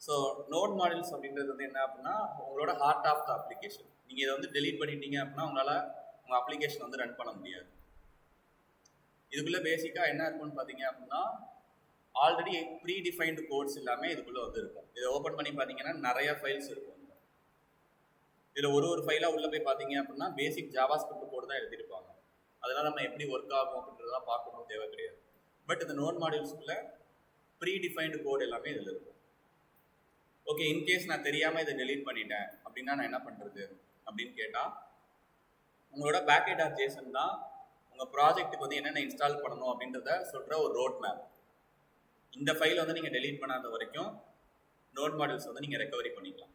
ஸோ நோட் மாடியூல்ஸ் அப்படின்றது வந்து என்ன அப்படின்னா உங்களோட ஹார்ட் ஆஃப் த அப்ளிகேஷன். நீங்கள் இதை வந்து டெலீட் பண்ணிட்டீங்க அப்படின்னா உங்களால் உங்கள் அப்ளிகேஷன் வந்து ரன் பண்ண முடியாது. இதுக்குள்ளே பேசிக்காக என்ன இருக்குன்னு பார்த்தீங்க அப்படின்னா ஆல்ரெடி ப்ரீ டிஃபைன்டு கோட்ஸ் எல்லாமே இதுக்குள்ளே வந்து இருக்கும். இதை ஓப்பன் பண்ணி பார்த்தீங்கன்னா நிறைய ஃபைல்ஸ் இருக்கும். இதில் ஒரு ஃபைலாக உள்ளே போய் பார்த்தீங்க அப்படின்னா பேசிக் ஜாவாஸ்கிரிப்ட் கோடு தான் எழுதியிருப்பாங்க. அதெல்லாம் நம்ம எப்படி ஒர்க் ஆகும் அப்படின்றதெல்லாம் பார்க்கணும் தேவை கிடையாது. பட் இந்த நோட் மாடியூல்ஸ்குள்ளே ப்ரீ டிஃபைன்டு கோட் எல்லாமே இதில் இருக்கும். ஓகே, இன்கேஸ் நான் தெரியாமல் இதை டெலீட் பண்ணிட்டேன் அப்படின்னா நான் என்ன பண்ணுறது அப்படின்னு கேட்டால் உங்களோட package.json தான் உங்கள் ப்ராஜெக்ட்டுக்கு வந்து என்னென்ன இன்ஸ்டால் பண்ணணும் அப்படின்றத சொல்கிற ஒரு ரோட் மேப். இந்த ஃபைல் வந்து நீங்கள் டெலீட் பண்ணாத வரைக்கும் நோட் மாடியூல்ஸ் வந்து நீங்கள் ரெக்கவரி பண்ணிக்கலாம்.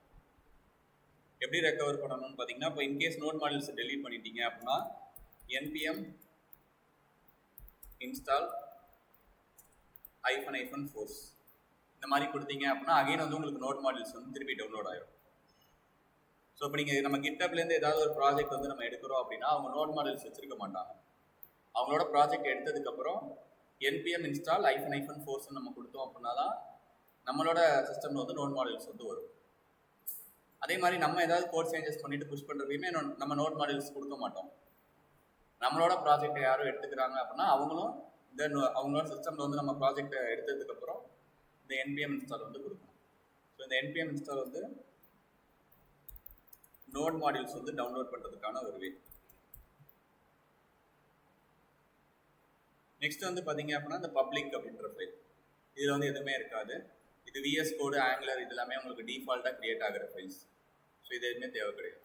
எப்படி ரெக்கவர் பண்ணணும்னு பார்த்தீங்கன்னா இப்போ இன்கேஸ் நோட் மாடியூல்ஸை டெலீட் பண்ணிட்டீங்க அப்படின்னா npm install -force இந்த மாதிரி கொடுத்தீங்க அப்படின்னா அகைன் வந்து உங்களுக்கு நோட் மாடியூல்ஸ் வந்து திருப்பி டவுன்லோட் ஆகிடும். ஸோ இப்போ நீங்கள் நம்ம கிட்டப்லேருந்து ஏதாவது ஒரு ப்ராஜெக்ட் வந்து நம்ம எடுக்கிறோம் அப்படின்னா அவங்க நோட் மாடியூல்ஸ் வச்சிருக்க மாட்டாங்க. அவங்களோட ப்ராஜெக்ட் எடுத்ததுக்கப்புறம் npm install -force நம்ம கொடுத்தோம் அப்படின்னா தான் நம்மளோட சிஸ்டமில் வந்து நோட் மாடியூல்ஸ் வந்து வரும். அதே மாதிரி நம்ம ஏதாவது கோட் சேஞ்சஸ் பண்ணிட்டு புஷ் பண்ணுறப்பயுமே நம்ம நோட் மாடியூல்ஸ் கொடுக்க மாட்டோம். நம்மளோட ப்ராஜெக்டை யாரும் எடுத்துக்கிறாங்க அப்படின்னா அவங்களும் அவங்களோட சிஸ்டமில் வந்து நம்ம ப்ராஜெக்டை எடுத்ததுக்கப்புறம் இந்த npm install வந்து கொடுக்கணும். ஸோ இந்த npm install வந்து நோட் மாடியூல்ஸ் வந்து டவுன்லோட் பண்ணுறதுக்கான ஒரு வே. நெக்ஸ்ட் வந்து பார்த்தீங்க அப்படின்னா இந்த பப்ளிக் அப்படின்ற ஃபைல். இதில் வந்து எதுவுமே இருக்காது. இது VS கோடு ஆங்குலர் இது எல்லாமே உங்களுக்கு டிஃபால்ட்டாக கிரியேட் ஆகிற ஃபைல்ஸ். ஸோ இது எதுவுமே தேவை கிடையாது.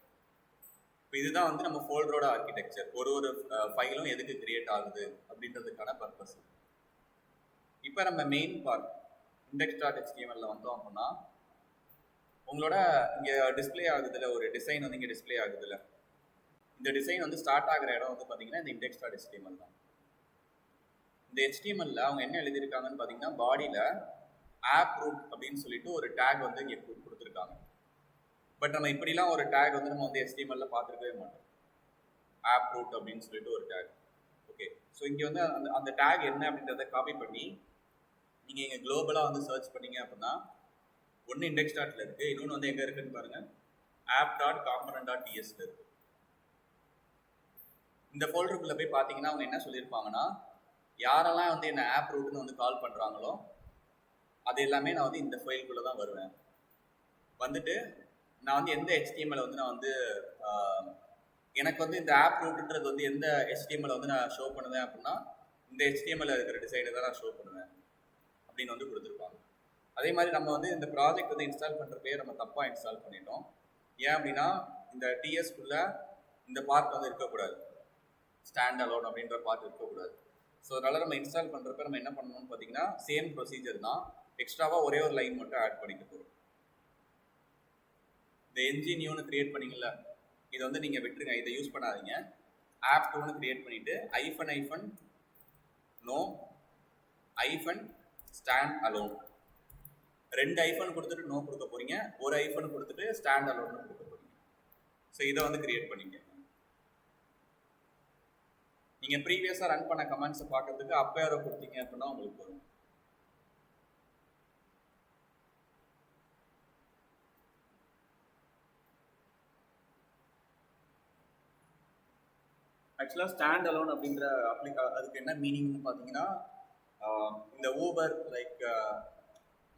இப்போ இதுதான் வந்து நம்ம ஃபோல்டரோட ஆர்கிடெக்சர். ஒரு ஃபைலும் எதுக்கு கிரியேட் ஆகுது அப்படின்றதுக்கான பர்பஸ். இப்போ நம்ம மெயின் பார்ட் index.html வந்தோம் அப்படின்னா உங்களோட இங்கே டிஸ்பிளே ஆகுதுல ஒரு டிசைன் வந்து இங்கே டிஸ்பிளே ஆகுதுல்ல, இந்த டிசைன் வந்து ஸ்டார்ட் ஆகிற இடம் வந்து பார்த்தீங்கன்னா இந்த index.html தான். இந்த HTML அவங்க என்ன எழுதியிருக்காங்கன்னு பார்த்தீங்கன்னா பாடியில் ஆப் ரூட் அப்படின்னு சொல்லிட்டு ஒரு டேக் வந்து இங்கே கொடுத்துருக்காங்க. பட் நம்ம இப்படிலாம் ஒரு டேக் வந்து நம்ம வந்து HTML பார்த்துருக்கவே மாட்டோம். ஆப் ரூட் அப்படின்னு சொல்லிட்டு ஒரு டேக். ஓகே, ஸோ இங்கே வந்து அந்த டேக் என்ன அப்படின்றத காப்பி பண்ணி நீங்கள் இங்கே குளோபலாக வந்து சர்ச் பண்ணீங்க அப்படின்னா ஒன்று index.ல இருக்குது, இன்னொன்று வந்து எங்கே இருக்குன்னு பாருங்கள் app.component.ts இருக்குது. இந்த ஃபோல்டருக்குள்ளே போய் பார்த்தீங்கன்னா அவங்க என்ன சொல்லியிருப்பாங்கன்னா யாரெல்லாம் வந்து என்ன ஆப் ரூட்னு வந்து கால் பண்ணுறாங்களோ அது எல்லாமே நான் வந்து இந்த ஃபைலுக்குள்ளே தான் வருவேன். வந்துட்டு நான் வந்து எந்த HTML வந்து நான் வந்து எனக்கு வந்து இந்த ஆப் ரூட்ன்றது வந்து எந்த HTML வந்து நான் ஷோ பண்ணுவேன் அப்படின்னா இந்த HTML இருக்கிற டிசைனை தான் நான் ஷோ பண்ணுவேன் அப்படின்னு வந்து கொடுத்துருப்பாங்க. அதே மாதிரி நம்ம வந்து இந்த ப்ராஜெக்ட் வந்து இன்ஸ்டால் பண்ணுறப்பே நம்ம தப்பாக இன்ஸ்டால் பண்ணிட்டோம். ஏன் அப்படின்னா இந்த TSக்குள்ளே இந்த பார்ட் வந்து இருக்கக்கூடாது, ஸ்டாண்ட் அலோன் அப்படின்ற பார்ட் இருக்கக்கூடாது. ஸோ அதனால் நம்ம இன்ஸ்டால் பண்ணுறப்ப நம்ம என்ன பண்ணணும்னு பார்த்தீங்கன்னா சேம் ப்ரொசீஜர் தான், எக்ஸ்ட்ராவாக ஒரே ஒரு லைன் மட்டும் ஆட் பண்ணிக்க போகிறோம். இந்த NG-New கிரியேட் பண்ணிங்கள இதை வந்து நீங்கள் விட்டுருங்க, இதை யூஸ் பண்ணாதீங்க. app2 கிரியேட் பண்ணிவிட்டு -no -stand alone 2 ஐஃபன் கொடுத்துட்டு நோ கொடுக்க போகிறீங்க, ஒரு ஐஃபன் கொடுத்துட்டு ஸ்டாண்ட் அலோன் கொடுக்க போகிறீங்க. ஸோ இதை வந்து கிரியேட் பண்ணிக்க. நீங்கள் ப்ரீவியஸாக ரன் பண்ண கமெண்ட்ஸை பார்க்கறதுக்கு அப் ஏரோ கொடுத்தீங்க அப்படின்னா உங்களுக்கு வரும். ஆக்சுவலாக ஸ்டாண்ட் அலோன் அப்படின்ற அதுக்கு என்ன மீனிங்னு பார்த்தீங்கன்னா, இந்த ஊபர் லைக்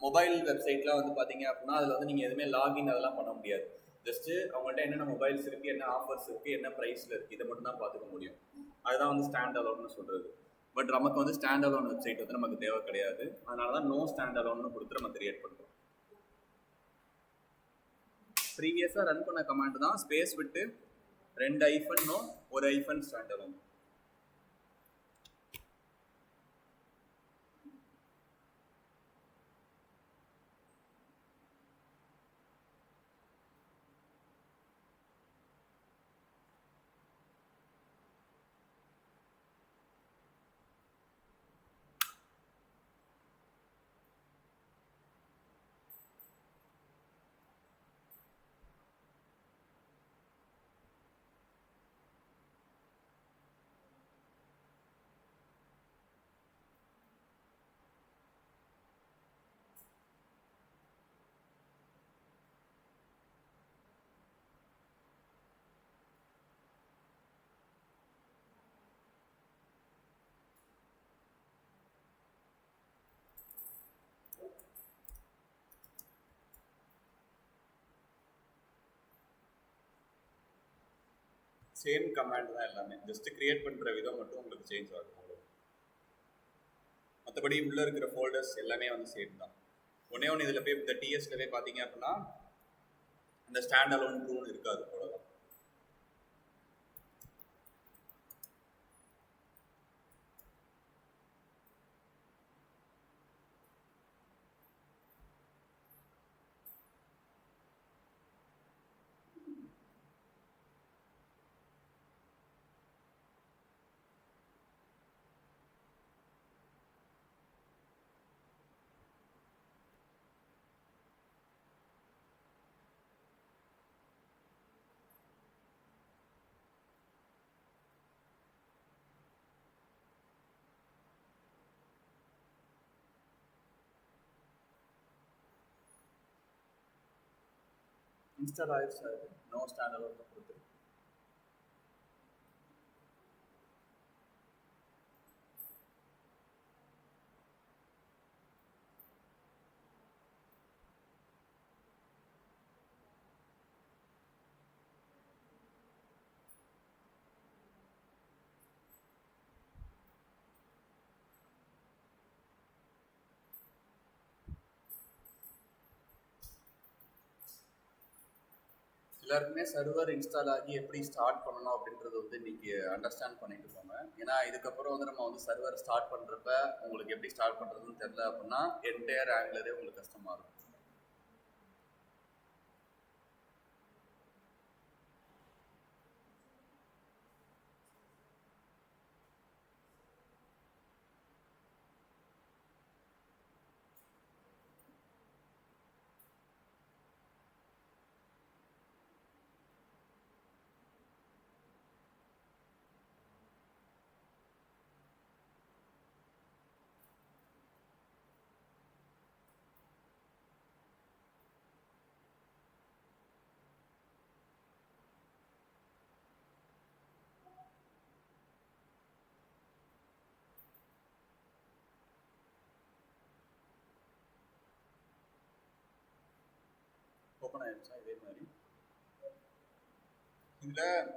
மொபைல் வெப்சைட்லாம் வந்து பார்த்தீங்க அப்படின்னா அதில் வந்து நீங்கள் எதுவுமே லாகின் அதெல்லாம் பண்ண முடியாது. ஜஸ்ட்டு அவங்கள்ட்ட என்னென்ன மொபைல்ஸ் இருக்குது, என்ன ஆஃபர்ஸ் இருக்குது, என்ன ப்ரைஸில் இருக்குது, இதை மட்டும் தான் பார்த்துக்க முடியும். அதுதான் வந்து ஸ்டாண்ட் அலோன்னு சொல்கிறது. பட் நமக்கு வந்து ஸ்டாண்ட் அலோன் வெப்சைட் வந்து நமக்கு தேவை கிடையாது. அதனால தான் நோ ஸ்டாண்ட் அலோன்னு கொடுத்து நம்ம கிரியேட் பண்ணுறோம். ப்ரீவியஸாக ரன் பண்ண கமாண்ட் தான் ஸ்பேஸ் விட்டு 2 ஐஃபன் நோ 1 ஐஃபன் ஸ்டாண்ட் அலோன். சேம் கமாண்ட் தான் எல்லாமே, ஜஸ்ட் கிரியேட் பண்ணுற விதம் மட்டும் உங்களுக்கு சேஞ்ச் ஆகும். மற்றபடி உள்ளே இருக்கிற ஃபோல்டர்ஸ் எல்லாமே வந்து சேம் தான். ஒன்றே ஒன்று இதில் போய் இந்த டிஎஸ்ல போய் பார்த்தீங்க அப்படின்னா இந்த ஸ்டாண்ட் அலோன் ட்ரூன்னு இருக்காது, அவ்வளோதான். இன்ஸ்டால் ஆயிடுச்சு, நோ ஸ்டாண்ட் அலோன் கொடுத்து. எல்லாருக்குமே சர்வர் இன்ஸ்டால் ஆகி எப்படி ஸ்டார்ட் பண்ணணும் அப்படின்றது வந்து இன்னைக்கு அண்டர்ஸ்டாண்ட் பண்ணிட்டு போங்க. ஏன்னா இதுக்கப்புறம் வந்து நம்ம வந்து சர்வர் ஸ்டார்ட் பண்ணுறப்ப உங்களுக்கு எப்படி ஸ்டார்ட் பண்ணுறதுன்னு தெரில அப்படின்னா என்டையர் ஆங்குலரே உங்களுக்கு கஷ்டமாக இருக்கும். ஓப்பன் ஆயிடுச்சா? இதே மாதிரி இதில்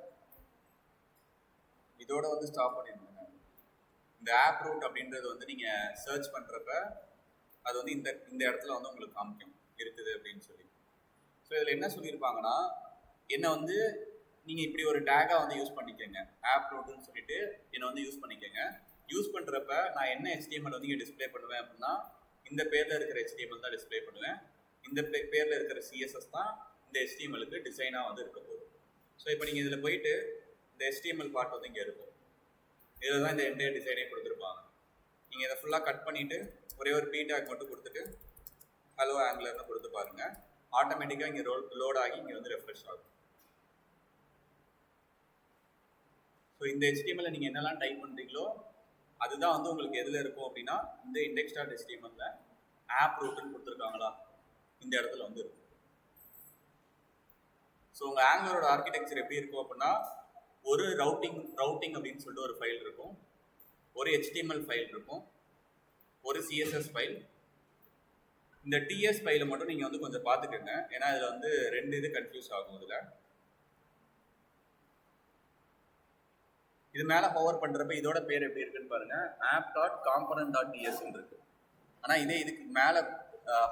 இதோட வந்து ஸ்டாப் பண்ணிடுங்க. இந்த ஆப் ரூட் அப்படின்றது வந்து நீங்கள் சர்ச் பண்ணுறப்ப அது வந்து இந்த இடத்துல வந்து உங்களுக்கு காமிக்கும் இருக்குது அப்படின்னு சொல்லி. ஸோ இதில் என்ன சொல்லியிருப்பாங்கன்னா, என்ன வந்து நீங்கள் இப்படி ஒரு டேகாக வந்து யூஸ் பண்ணிக்கோங்க, ஆப் ரூட்டுன்னு சொல்லிட்டு என்னை வந்து யூஸ் பண்ணிக்கோங்க. யூஸ் பண்ணுறப்ப நான் என்ன HTML வந்து இங்கே டிஸ்பிளே பண்ணுவேன் அப்படின்னா இந்த பேரில் இருக்கிற HTML தான் டிஸ்பிளே பண்ணுவேன். இந்த பேரில் இருக்கிற CSS தான் இந்த HTMLக்கு டிசைனாக வந்து இருக்க போகுது. ஸோ இப்போ நீங்கள் இதில் போயிட்டு இந்த HTML பார்ட் வந்து இங்கே இருக்கும். இதில் தான் இந்த என்டையர் டிசைனே கொடுத்துருப்பாங்க. நீங்கள் இதை ஃபுல்லாக கட் பண்ணிவிட்டு ஒரே ஒரு p tag மட்டும் கொடுத்துட்டு ஹலோ ஆங்குலர்னு கொடுத்து பாருங்கள். ஆட்டோமேட்டிக்காக இங்கே லோட் ஆகி இங்கே வந்து ரெஃப்ரெஷ் ஆகும். ஸோ இந்த HTML நீங்கள் என்னெல்லாம் டைப் பண்ணுறீங்களோ அதுதான் வந்து உங்களுக்கு எதில் இருக்கும் அப்படின்னா இந்த index.html ஆப் ரூட்டுன்னு கொடுத்துருக்காங்களா இந்த இடத்துல வந்து இருக்கும். ஸோ உங்கள் ஆங்குலரோட ஆர்கிடெக்சர் எப்படி இருக்கும் அப்படின்னா ஒரு ரவுட்டிங் அப்படின்னு சொல்லிட்டு ஒரு ஃபைல் இருக்கும், ஒரு HTML ஃபைல் இருக்கும், ஒரு CSS ஃபைல். இந்த TS ஃபைலை மட்டும் நீங்கள் வந்து கொஞ்சம் பார்த்துக்கோங்க, ஏன்னா இதில் வந்து 2 இது கன்ஃபியூஸ் ஆகும். இதில் இது மேலே பவர் பண்ணுறப்ப இதோட பேர் எப்படி இருக்குன்னு பாருங்க, app.component.ts இருக்கு. ஆனால் இதே இதுக்கு மேலே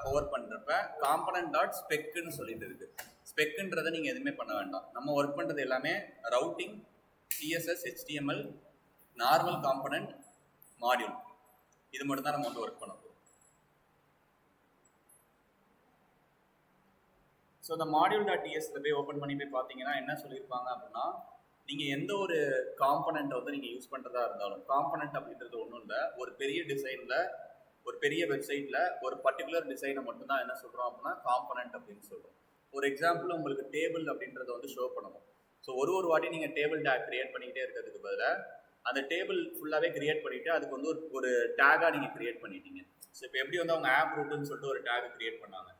பவர் பண்ணுறப்ப component.specன்னு சொல்லிட்டு இருக்கு. ஸ்பெக்குன்றதை நீங்கள் எதுவுமே பண்ண வேண்டாம். நம்ம ஒர்க் பண்ணுறது எல்லாமே routing, CSS, HTML, normal component, module, இது மட்டும் தான் நம்ம வந்து ஒர்க் பண்ண போகிறோம். ஸோ இந்த மாடியூல்.tsல போய் ஓப்பன் பண்ணி போய் பார்த்தீங்கன்னா என்ன சொல்லியிருப்பாங்க அப்படின்னா, நீங்கள் எந்த ஒரு காம்பனண்ட்டை வந்து நீங்கள் யூஸ் பண்ணுறதா இருந்தாலும், காம்பனண்ட் அப்படின்றது ஒன்றும் இல்லை, ஒரு பெரிய டிசைனில் ஒரு பெரிய வெப்சைட்டில் ஒரு பர்டிகுலர் டிசைனை மட்டும்தான் என்ன சொல்கிறோம் அப்படின்னா காம்பனண்ட் அப்படின்னு சொல்கிறோம். ஒரு எக்ஸாம்பிள் உங்களுக்கு டேபிள் அப்படின்றத வந்து ஷோ பண்ணணும். ஸோ ஒரு வாட்டி நீங்கள் டேபிள் டேக் கிரியேட் பண்ணிக்கிட்டே இருக்கிறதுக்கு பதிலாக அந்த டேபிள் ஃபுல்லாகவே கிரியேட் பண்ணிவிட்டு அதுக்கு வந்து ஒரு டேகாக நீங்கள் கிரியேட் பண்ணிட்டீங்க. ஸோ இப்போ எப்படி வந்து அவங்க ஆப் ரூட்டுன்னு சொல்லிட்டு ஒரு டேக் கிரியேட் பண்ணாங்க,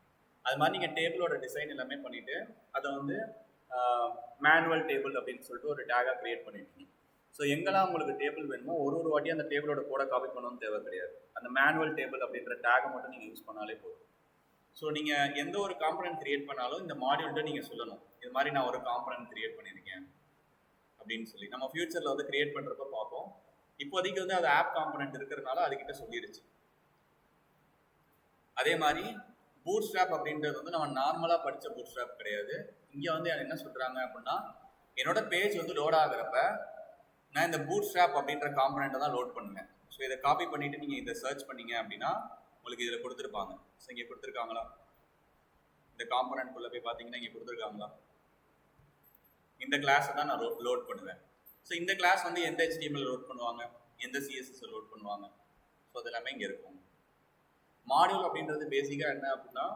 அது மாதிரி நீங்கள் டேபிளோட டிசைன் எல்லாமே பண்ணிவிட்டு அதை வந்து மேனுவல் டேபிள் அப்படின்னு சொல்லிட்டு ஒரு டேகாக கிரியேட் பண்ணிட்டீங்க. ஸோ எங்கெல்லாம் உங்களுக்கு டேபிள் வேணுமோ ஒரு வாட்டி அந்த டேபிளோட கோடை காப்பி பண்ணணும்னு தேவை கிடையாது. அந்த மேனுவல் டேபிள் அப்படின்ற டேகை மட்டும் நீங்கள் யூஸ் பண்ணாலே போதும். ஸோ நீங்கள் எந்த ஒரு காம்பனன்ட் கிரியேட் பண்ணாலும் இந்த மாடியூல்கிட்ட நீங்கள் சொல்லணும், இது மாதிரி நான் ஒரு காம்பனன்ட் கிரியேட் பண்ணியிருக்கேன் அப்படின்னு சொல்லி. நம்ம ஃபியூச்சரில் வந்து கிரியேட் பண்ணுறப்ப பார்ப்போம். இப்போதைக்கு வந்து அது ஆப் காம்பனன்ட் இருக்கிறதுனால அதுக்கிட்ட சொல்லிடுச்சு. அதே மாதிரி பூட்ஸ்ட்ராப் அப்படின்றது வந்து நம்ம நார்மலாக படித்த பூட்ஸ்ட்ராப் கிடையாது. இங்கே வந்து என்ன சொல்கிறாங்க அப்படின்னா, என்னோட பேஜ் வந்து லோட் ஆகிறப்ப நான் இந்த பூட்ஸ்ட்ராப் அப்படின்ற காம்பனண்ட்டை தான் லோட் பண்ணுவேன். ஸோ இதை காப்பி பண்ணிவிட்டு நீங்கள் இதை சர்ச் பண்ணீங்க அப்படின்னா உங்களுக்கு இதில் கொடுத்துருப்பாங்க. ஸோ இங்கே கொடுத்துருக்காங்களா, இந்த காம்பனண்ட்குள்ளே போய் பார்த்தீங்கன்னா இங்கே கொடுத்துருக்காங்களா, இந்த கிளாஸை தான் நான் லோட் பண்ணுவேன். ஸோ இந்த கிளாஸ் வந்து எந்த HTML லோட் பண்ணுவாங்க, எந்த CSS லோட் பண்ணுவாங்க, ஸோ அது எல்லாமே இங்கே இருக்கும். மாடியூல் அப்படின்றது பேசிக்காக என்ன அப்படின்னா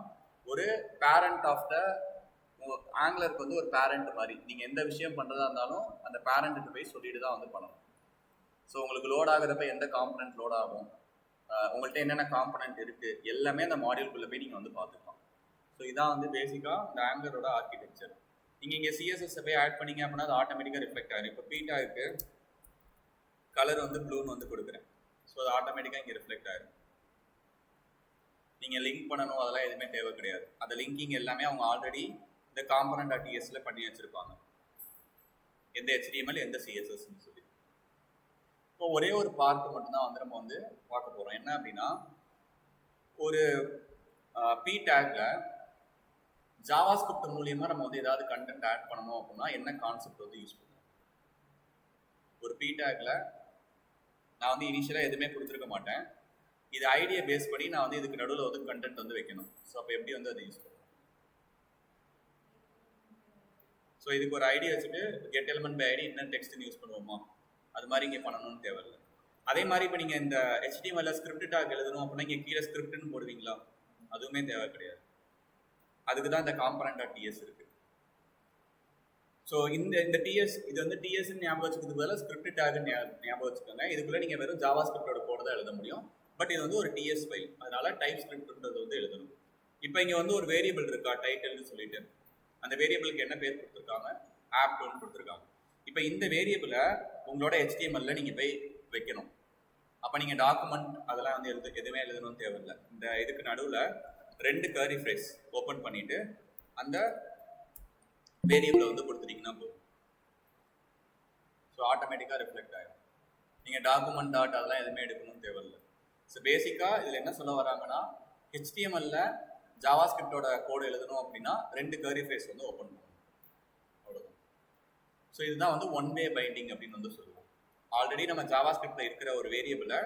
ஒரு பேரண்ட் ஆஃப் த ஆங்குலருக்கு வந்து ஒரு பேரண்ட் மாதிரி. நீங்கள் எந்த விஷயம் பண்ணுறதா இருந்தாலும் அந்த பேரண்ட்டுக்கு போய் சொல்லிட்டு தான் வந்து பண்ணணும். ஸோ உங்களுக்கு லோட் ஆகிறப்ப எந்த காம்பனண்ட் லோட் ஆகும், உங்கள்கிட்ட என்னென்ன காம்பனண்ட் இருக்குது, எல்லாமே அந்த மாடியூல்குள்ளே போய் நீங்கள் வந்து பார்த்துக்கலாம். ஸோ இதான் வந்து பேசிக்காக இந்த ஆங்குலரோட ஆர்கிடெக்சர். நீங்கள் இங்கே CSS போய் ஆட் பண்ணிங்க அப்படின்னா அது ஆட்டோமேட்டிக்காக ரிஃப்ளெக்ட் ஆகிடும். இப்போ பீட்டாவுக்கு கலர் வந்து ப்ளூன்னு வந்து கொடுக்குறேன், ஸோ அது ஆட்டோமேட்டிக்காக இங்கே ரிஃப்ளெக்ட் ஆகிடும். நீங்கள் லிங்க் பண்ணணும் அதெல்லாம் எதுவுமே தேவை கிடையாது. அந்த லிங்கிங் எல்லாமே அவங்க ஆல்ரெடி இந்த component.tsல பண்ணி வச்சுருப்பாங்க, எந்த HTML எந்த CSSன்னு சொல்லி. இப்போ ஒரே ஒரு பார்ட் மட்டும்தான் வந்து நம்ம வந்து பார்க்க போகிறோம். என்ன அப்படின்னா ஒரு P டேக்ல ஜாவாஸ்கிரிப்ட் மூலியமாக நம்ம வந்து ஏதாவது கண்டென்ட் ஆட் பண்ணணும் அப்படின்னா என்ன கான்செப்ட் வந்து யூஸ் பண்ணுவோம். ஒரு P டேக்ல நான் வந்து இனிஷியலாக எதுவுமே கொடுத்துருக்க மாட்டேன், இது ஐடியை பேஸ் பண்ணி நான் வந்து இதுக்கு நடுவில் வந்து கண்டென்ட் வந்து வைக்கணும். ஸோ அப்போ எப்படி வந்து அதை யூஸ் பண்ணுவோம். ஸோ இதுக்கு ஒரு ஐடியா வச்சுட்டு கெட் எலிமெண்ட் பை ஐடி என்ன டெக்ஸ்ட்னு யூஸ் பண்ணுவோமா, அது மாதிரி இங்கே பண்ணணும்னு தேவையில்லை. அதே மாதிரி இப்போ நீங்கள் இந்த HTML ஸ்கிரிப்ட் டாக் எழுதணும் அப்படின்னா இங்கே கீழே ஸ்கிரிப்ட்னு போடுவீங்களா, அதுவுமே தேவை கிடையாது. அதுக்கு தான் இந்த component.ts இருக்குது. ஸோ இந்த TS இது வந்து TSன்னு ஞாபகம் வச்சுக்கிறதுக்கு பதிலாக ஸ்கிரிப்ட் டாக்னு ஞாபகம் வச்சுக்கோங்க. இதுக்குள்ளே நீங்கள் வெறும் ஜாவா ஸ்கிரிப்டோட கோடு தான் எழுத முடியும். பட் இது வந்து ஒரு TS ஃபைல், அதனால டைப் ஸ்கிரிப்ட்ன்றது வந்து எழுதணும். இப்போ இங்கே வந்து ஒரு வேரியபிள் இருக்கா டைட்டில்னு சொல்லிட்டு, அந்த வேரியபிளுக்கு என்ன பேர் கொடுத்துருக்காங்க, ஆப்னு கொடுத்துருக்காங்க. இப்போ இந்த வேரியபிளை உங்களோட HTML நீங்கள் போய் வைக்கணும். அப்போ நீங்கள் டாக்குமெண்ட் அதெல்லாம் வந்து எதுவுமே எழுதணும்னு தேவையில்லை. இந்த இதுக்கு நடுவில் 2 கர்லி பிரேஸ் ஓப்பன் பண்ணிவிட்டு அந்த வேரியபிளை வந்து கொடுத்துட்டீங்கன்னா போதும். ஸோ ஆட்டோமேட்டிக்காக ரிஃப்ளெக்ட் ஆகிடும். நீங்கள் டாக்குமெண்ட் டாட் அதெல்லாம் எதுவுமே எடுக்கணும்னு தேவையில்லை. ஸோ பேசிக்காக இதில் என்ன சொல்ல வராங்கன்னா, HTML ஜாவாஸ்கிரிப்டோட கோடு எழுதணும் அப்படின்னா 2 கர்லி பிரேஸ் வந்து ஓப்பன் பண்ணணும், அவ்வளோதான். ஸோ இதுதான் வந்து ஒன் வே பைண்டிங் அப்படின்னு வந்து சொல்லுவோம். ஆல்ரெடி நம்ம ஜாவாஸ்கிரிப்டில் இருக்கிற ஒரு வேரியபிளை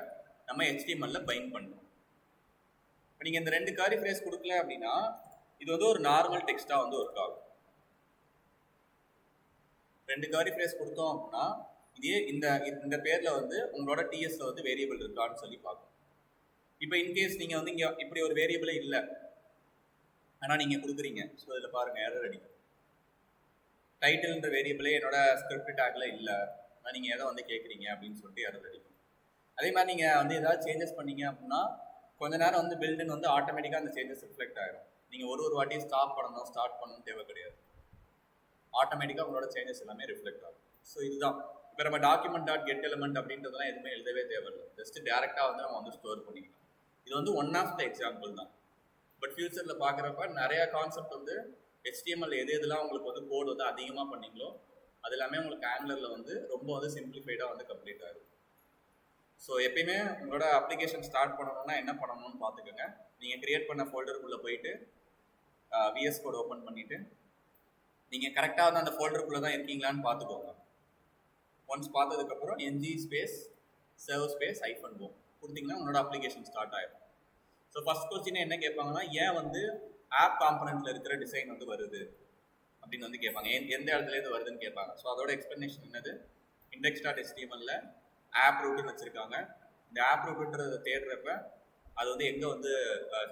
நம்ம HTML பைண்ட் பண்ணணும். இப்போ நீங்கள் இந்த 2 கர்லி பிரேஸ் கொடுக்கல அப்படின்னா இது வந்து ஒரு நார்மல் டெக்ஸ்ட்டாக வந்து ஒர்க் ஆகும். 2 கர்லி பிரேஸ் கொடுத்தோம் அப்படின்னா இதே இந்த பேரில் வந்து உங்களோட TSல வந்து வேரியபிள் இருக்கான்னு சொல்லி பார்க்கணும். இப்போ இன்கேஸ் நீங்கள் வந்து இங்கே இப்படி ஒரு வேரியபிளே இல்லை, ஆனால் நீங்கள் கொடுக்குறீங்க. ஸோ இதில் பாருங்கள் எரர் அடிக்கும். டைட்டில்ன்ற வேரியபிளே என்னோட ஸ்கிரிப்ட் டேக்ல இல்லை, நீங்கள் எதை வந்து கேட்குறீங்க அப்படின்னு சொல்லிட்டு எரர் அடிக்கும். அதே மாதிரி நீங்கள் வந்து ஏதாவது சேஞ்சஸ் பண்ணீங்க அப்படின்னா கொஞ்ச நேரம் வந்து பில்டுன்னு வந்து ஆட்டோமேட்டிக்காக அந்த சேஞ்சஸ் ரிஃப்ளெக்ட் ஆகிடும். நீங்கள் ஒரு வாட்டியும் ஸ்டார்ட் பண்ணணும் தேவை கிடையாது. ஆட்டோமேட்டிக்காக உங்களோட சேஞ்சஸ் எல்லாமே ரிஃப்ளெக்ட் ஆகும். ஸோ இதுதான் இப்போ நம்ம டாக்குமெண்ட் டாட் கெட் எலிமெண்ட் அப்படின்றதெல்லாம் எதுவுமே எழுதவே தேவையில்லை. ஜஸ்ட் டேரெக்டாக வந்து நம்ம வந்து ஸ்டோர் பண்ணிக்கலாம். இது வந்து ஒன் ஆஃப் த எக்ஸாம்பிள் தான். பட் ஃபியூச்சரில் பார்க்குறப்ப நிறையா கான்செப்ட் வந்து HTML எதெல்லாம் உங்களுக்கு வந்து கோட் வந்து அதிகமாக பண்ணீங்களோ அது எல்லாமே உங்களுக்கு ஆங்குலரில் வந்து ரொம்ப வந்து சிம்பிளிஃபைடாக வந்து கம்ப்ளீட் ஆகும். ஸோ எப்பயுமே உங்களோட அப்ளிகேஷன் ஸ்டார்ட் பண்ணணும்னா என்ன பண்ணணும்னு பார்த்துக்கோங்க. நீங்கள் க்ரியேட் பண்ண ஃபோல்டருக்குள்ளே போயிட்டு VS கோட் ஓப்பன் பண்ணிவிட்டு நீங்கள் கரெக்டாக வந்து அந்த ஃபோல்டருக்குள்ளே தான் இருக்கீங்களான்னு பார்த்துக்கோங்க. ஒன்ஸ் பார்த்ததுக்கப்புறம் ng space serve space -o கொடுத்தீங்கன்னா உங்களோட அப்ளிகேஷன் ஸ்டார்ட் ஆகிடும். ஸோ ஃபஸ்ட் கொஸ்டினே என்ன கேட்பாங்கன்னா, ஏன் வந்து ஆப் காம்பனண்ட்டில் இருக்கிற டிசைன் வந்து வருது அப்படின்னு வந்து கேட்பாங்க. எந்த இடத்துலேருந்து வருதுன்னு கேட்பாங்க. ஸோ அதோட எக்ஸ்ப்ளனேஷன் என்னது, index.html ஆப் ரூட்டுன்னு வச்சுருக்காங்க. இந்த ஆப் ரூட்டுன்றதை தேடுறப்ப அது வந்து எங்கே வந்து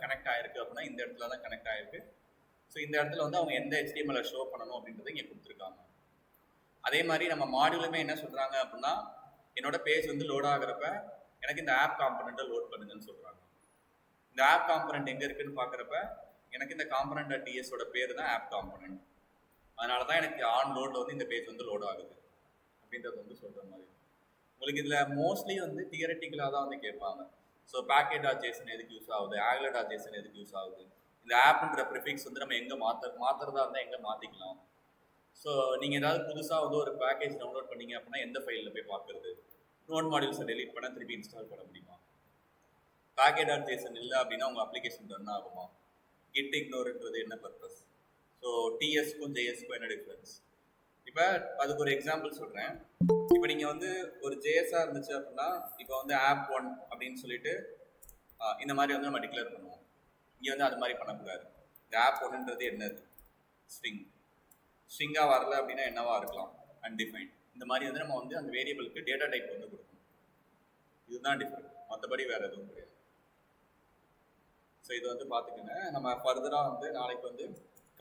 கனெக்ட் ஆகிருக்கு அப்படின்னா இந்த இடத்துல தான் கனெக்ட் ஆகிருக்கு. ஸோ இந்த இடத்துல வந்து அவங்க எந்த HTML ஷோ பண்ணணும் அப்படின்றத இங்கே கொடுத்துருக்காங்க. அதே மாதிரி நம்ம மாடியூலுமே என்ன சொல்கிறாங்க அப்படின்னா, என்னோட பேஜ் வந்து லோட் ஆகிறப்ப எனக்கு இந்த ஆப் காம்பனண்ட்டை லோட் பண்ணுங்கன்னு சொல்கிறாங்க. இந்த ஆப் காம்பனண்ட் எங்கே இருக்குன்னு பார்க்குறப்ப எனக்கு இந்த component.ts பேர் தான் ஆப் காம்பனண்ட். அதனால தான் எனக்கு ஆன் லோடில் வந்து இந்த பேஜ் வந்து லோட் ஆகுது அப்படின்றது வந்து சொல்கிற மாதிரி. உங்களுக்கு இதில் மோஸ்ட்லி வந்து தியரட்டிக்கலாக தான் வந்து கேட்பாங்க. ஸோ package.json எதுக்கு யூஸ் ஆகுது, angular.json எதுக்கு யூஸ் ஆகுது, இந்த ஆப்ன்ற ப்ரிஃபிக்ஸ் வந்து நம்ம எங்கே மாற்றுறதா இருந்தால் எங்கே மாற்றிக்கலாம். ஸோ நீங்கள் ஏதாவது புதுசாக வந்து ஒரு பேக்கேஜ் டவுன்லோட் பண்ணீங்க அப்படின்னா எந்த ஃபைலில் போய் பார்க்குறது, நோட் மாடியூல்ஸை டெலீட் பண்ண திருப்பி இன்ஸ்டால் பண்ண முடியுமா, package.json இல்லை அப்படின்னா உங்கள் அப்ளிகேஷன் ரன் ஆகுமா, git ignoreன்றது என்ன பர்பஸ், ஸோ TSக்கும் JSக்கும் என்ன டிஃப்ரென்ஸ். இப்போ அதுக்கு ஒரு எக்ஸாம்பிள் சொல்கிறேன். இப்போ நீங்கள் வந்து ஒரு JS-ஆக இருந்துச்சு அப்படின்னா இப்போ வந்து app1 அப்படின்னு சொல்லிட்டு இந்த மாதிரி வந்து நம்ம டிக்ளேர் பண்ணுவோம். இங்கே வந்து அது மாதிரி பண்ணக்கூடாது. இந்த app1ன்றது என்னது, ஸ்ட்ரிங்காக வரல அப்படின்னா என்னவா இருக்கலாம், அன்டிஃபைன்ட். இந்த மாதிரி வந்து நம்ம வந்து அந்த வேரியபிளுக்கு டேட்டா டைப் வந்து கொடுக்கணும். இதுதான் டிஃப்ரெண்ட், மற்றபடி வேறு எதுவும் கிடையாது. ஸோ இது வந்து பார்த்துக்கோங்க. நம்ம ஃபர்தராக வந்து நாளைக்கு வந்து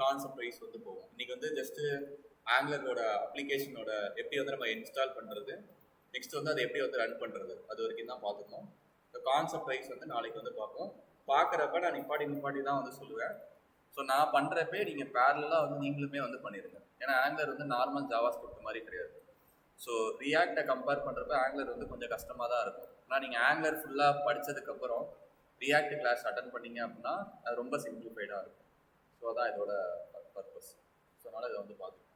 கான்செப்ட் வைஸ் வந்து போவோம். இன்றைக்கி வந்து ஜஸ்ட்டு ஆங்குலரோட அப்ளிகேஷனோட எப்படி வந்து நம்ம இன்ஸ்டால் பண்ணுறது, நெக்ஸ்ட் வந்து அதை எப்படி வந்து ரன் பண்ணுறது, அது வரைக்கும் தான் பார்த்துக்கணும். இந்த கான்செப்ட் வைஸ் வந்து நாளைக்கு வந்து பார்ப்போம். பார்க்குறப்ப நான் நிப்பாட்டி தான் வந்து சொல்லுவேன். ஸோ நான் பண்ணுறப்பே நீங்கள் பேரலாக வந்து நீங்களுமே வந்து பண்ணிடுங்க. ஏன்னா ஆங்குலர் வந்து நார்மல் ஜாவாஸ்கிரிப்ட் மாதிரி கிடையாது. ஸோ ரியாக்டை கம்பேர் பண்ணுறப்ப ஆங்குலர் வந்து கொஞ்சம் கஷ்டமாக தான் இருக்கும். ஆனால் நீங்கள் ஆங்குலர் ஃபுல்லாக படித்ததுக்கப்புறம் ரியாக்ட் கிளாஸ் அட்டன் பண்ணீங்க அப்படின்னா அது ரொம்ப சிம்பிளிஃபைடாக இருக்கும். ஸோ அதான் இதோட பர்பஸ். ஸோ அதனால் இதை வந்து பார்த்துக்கணும்.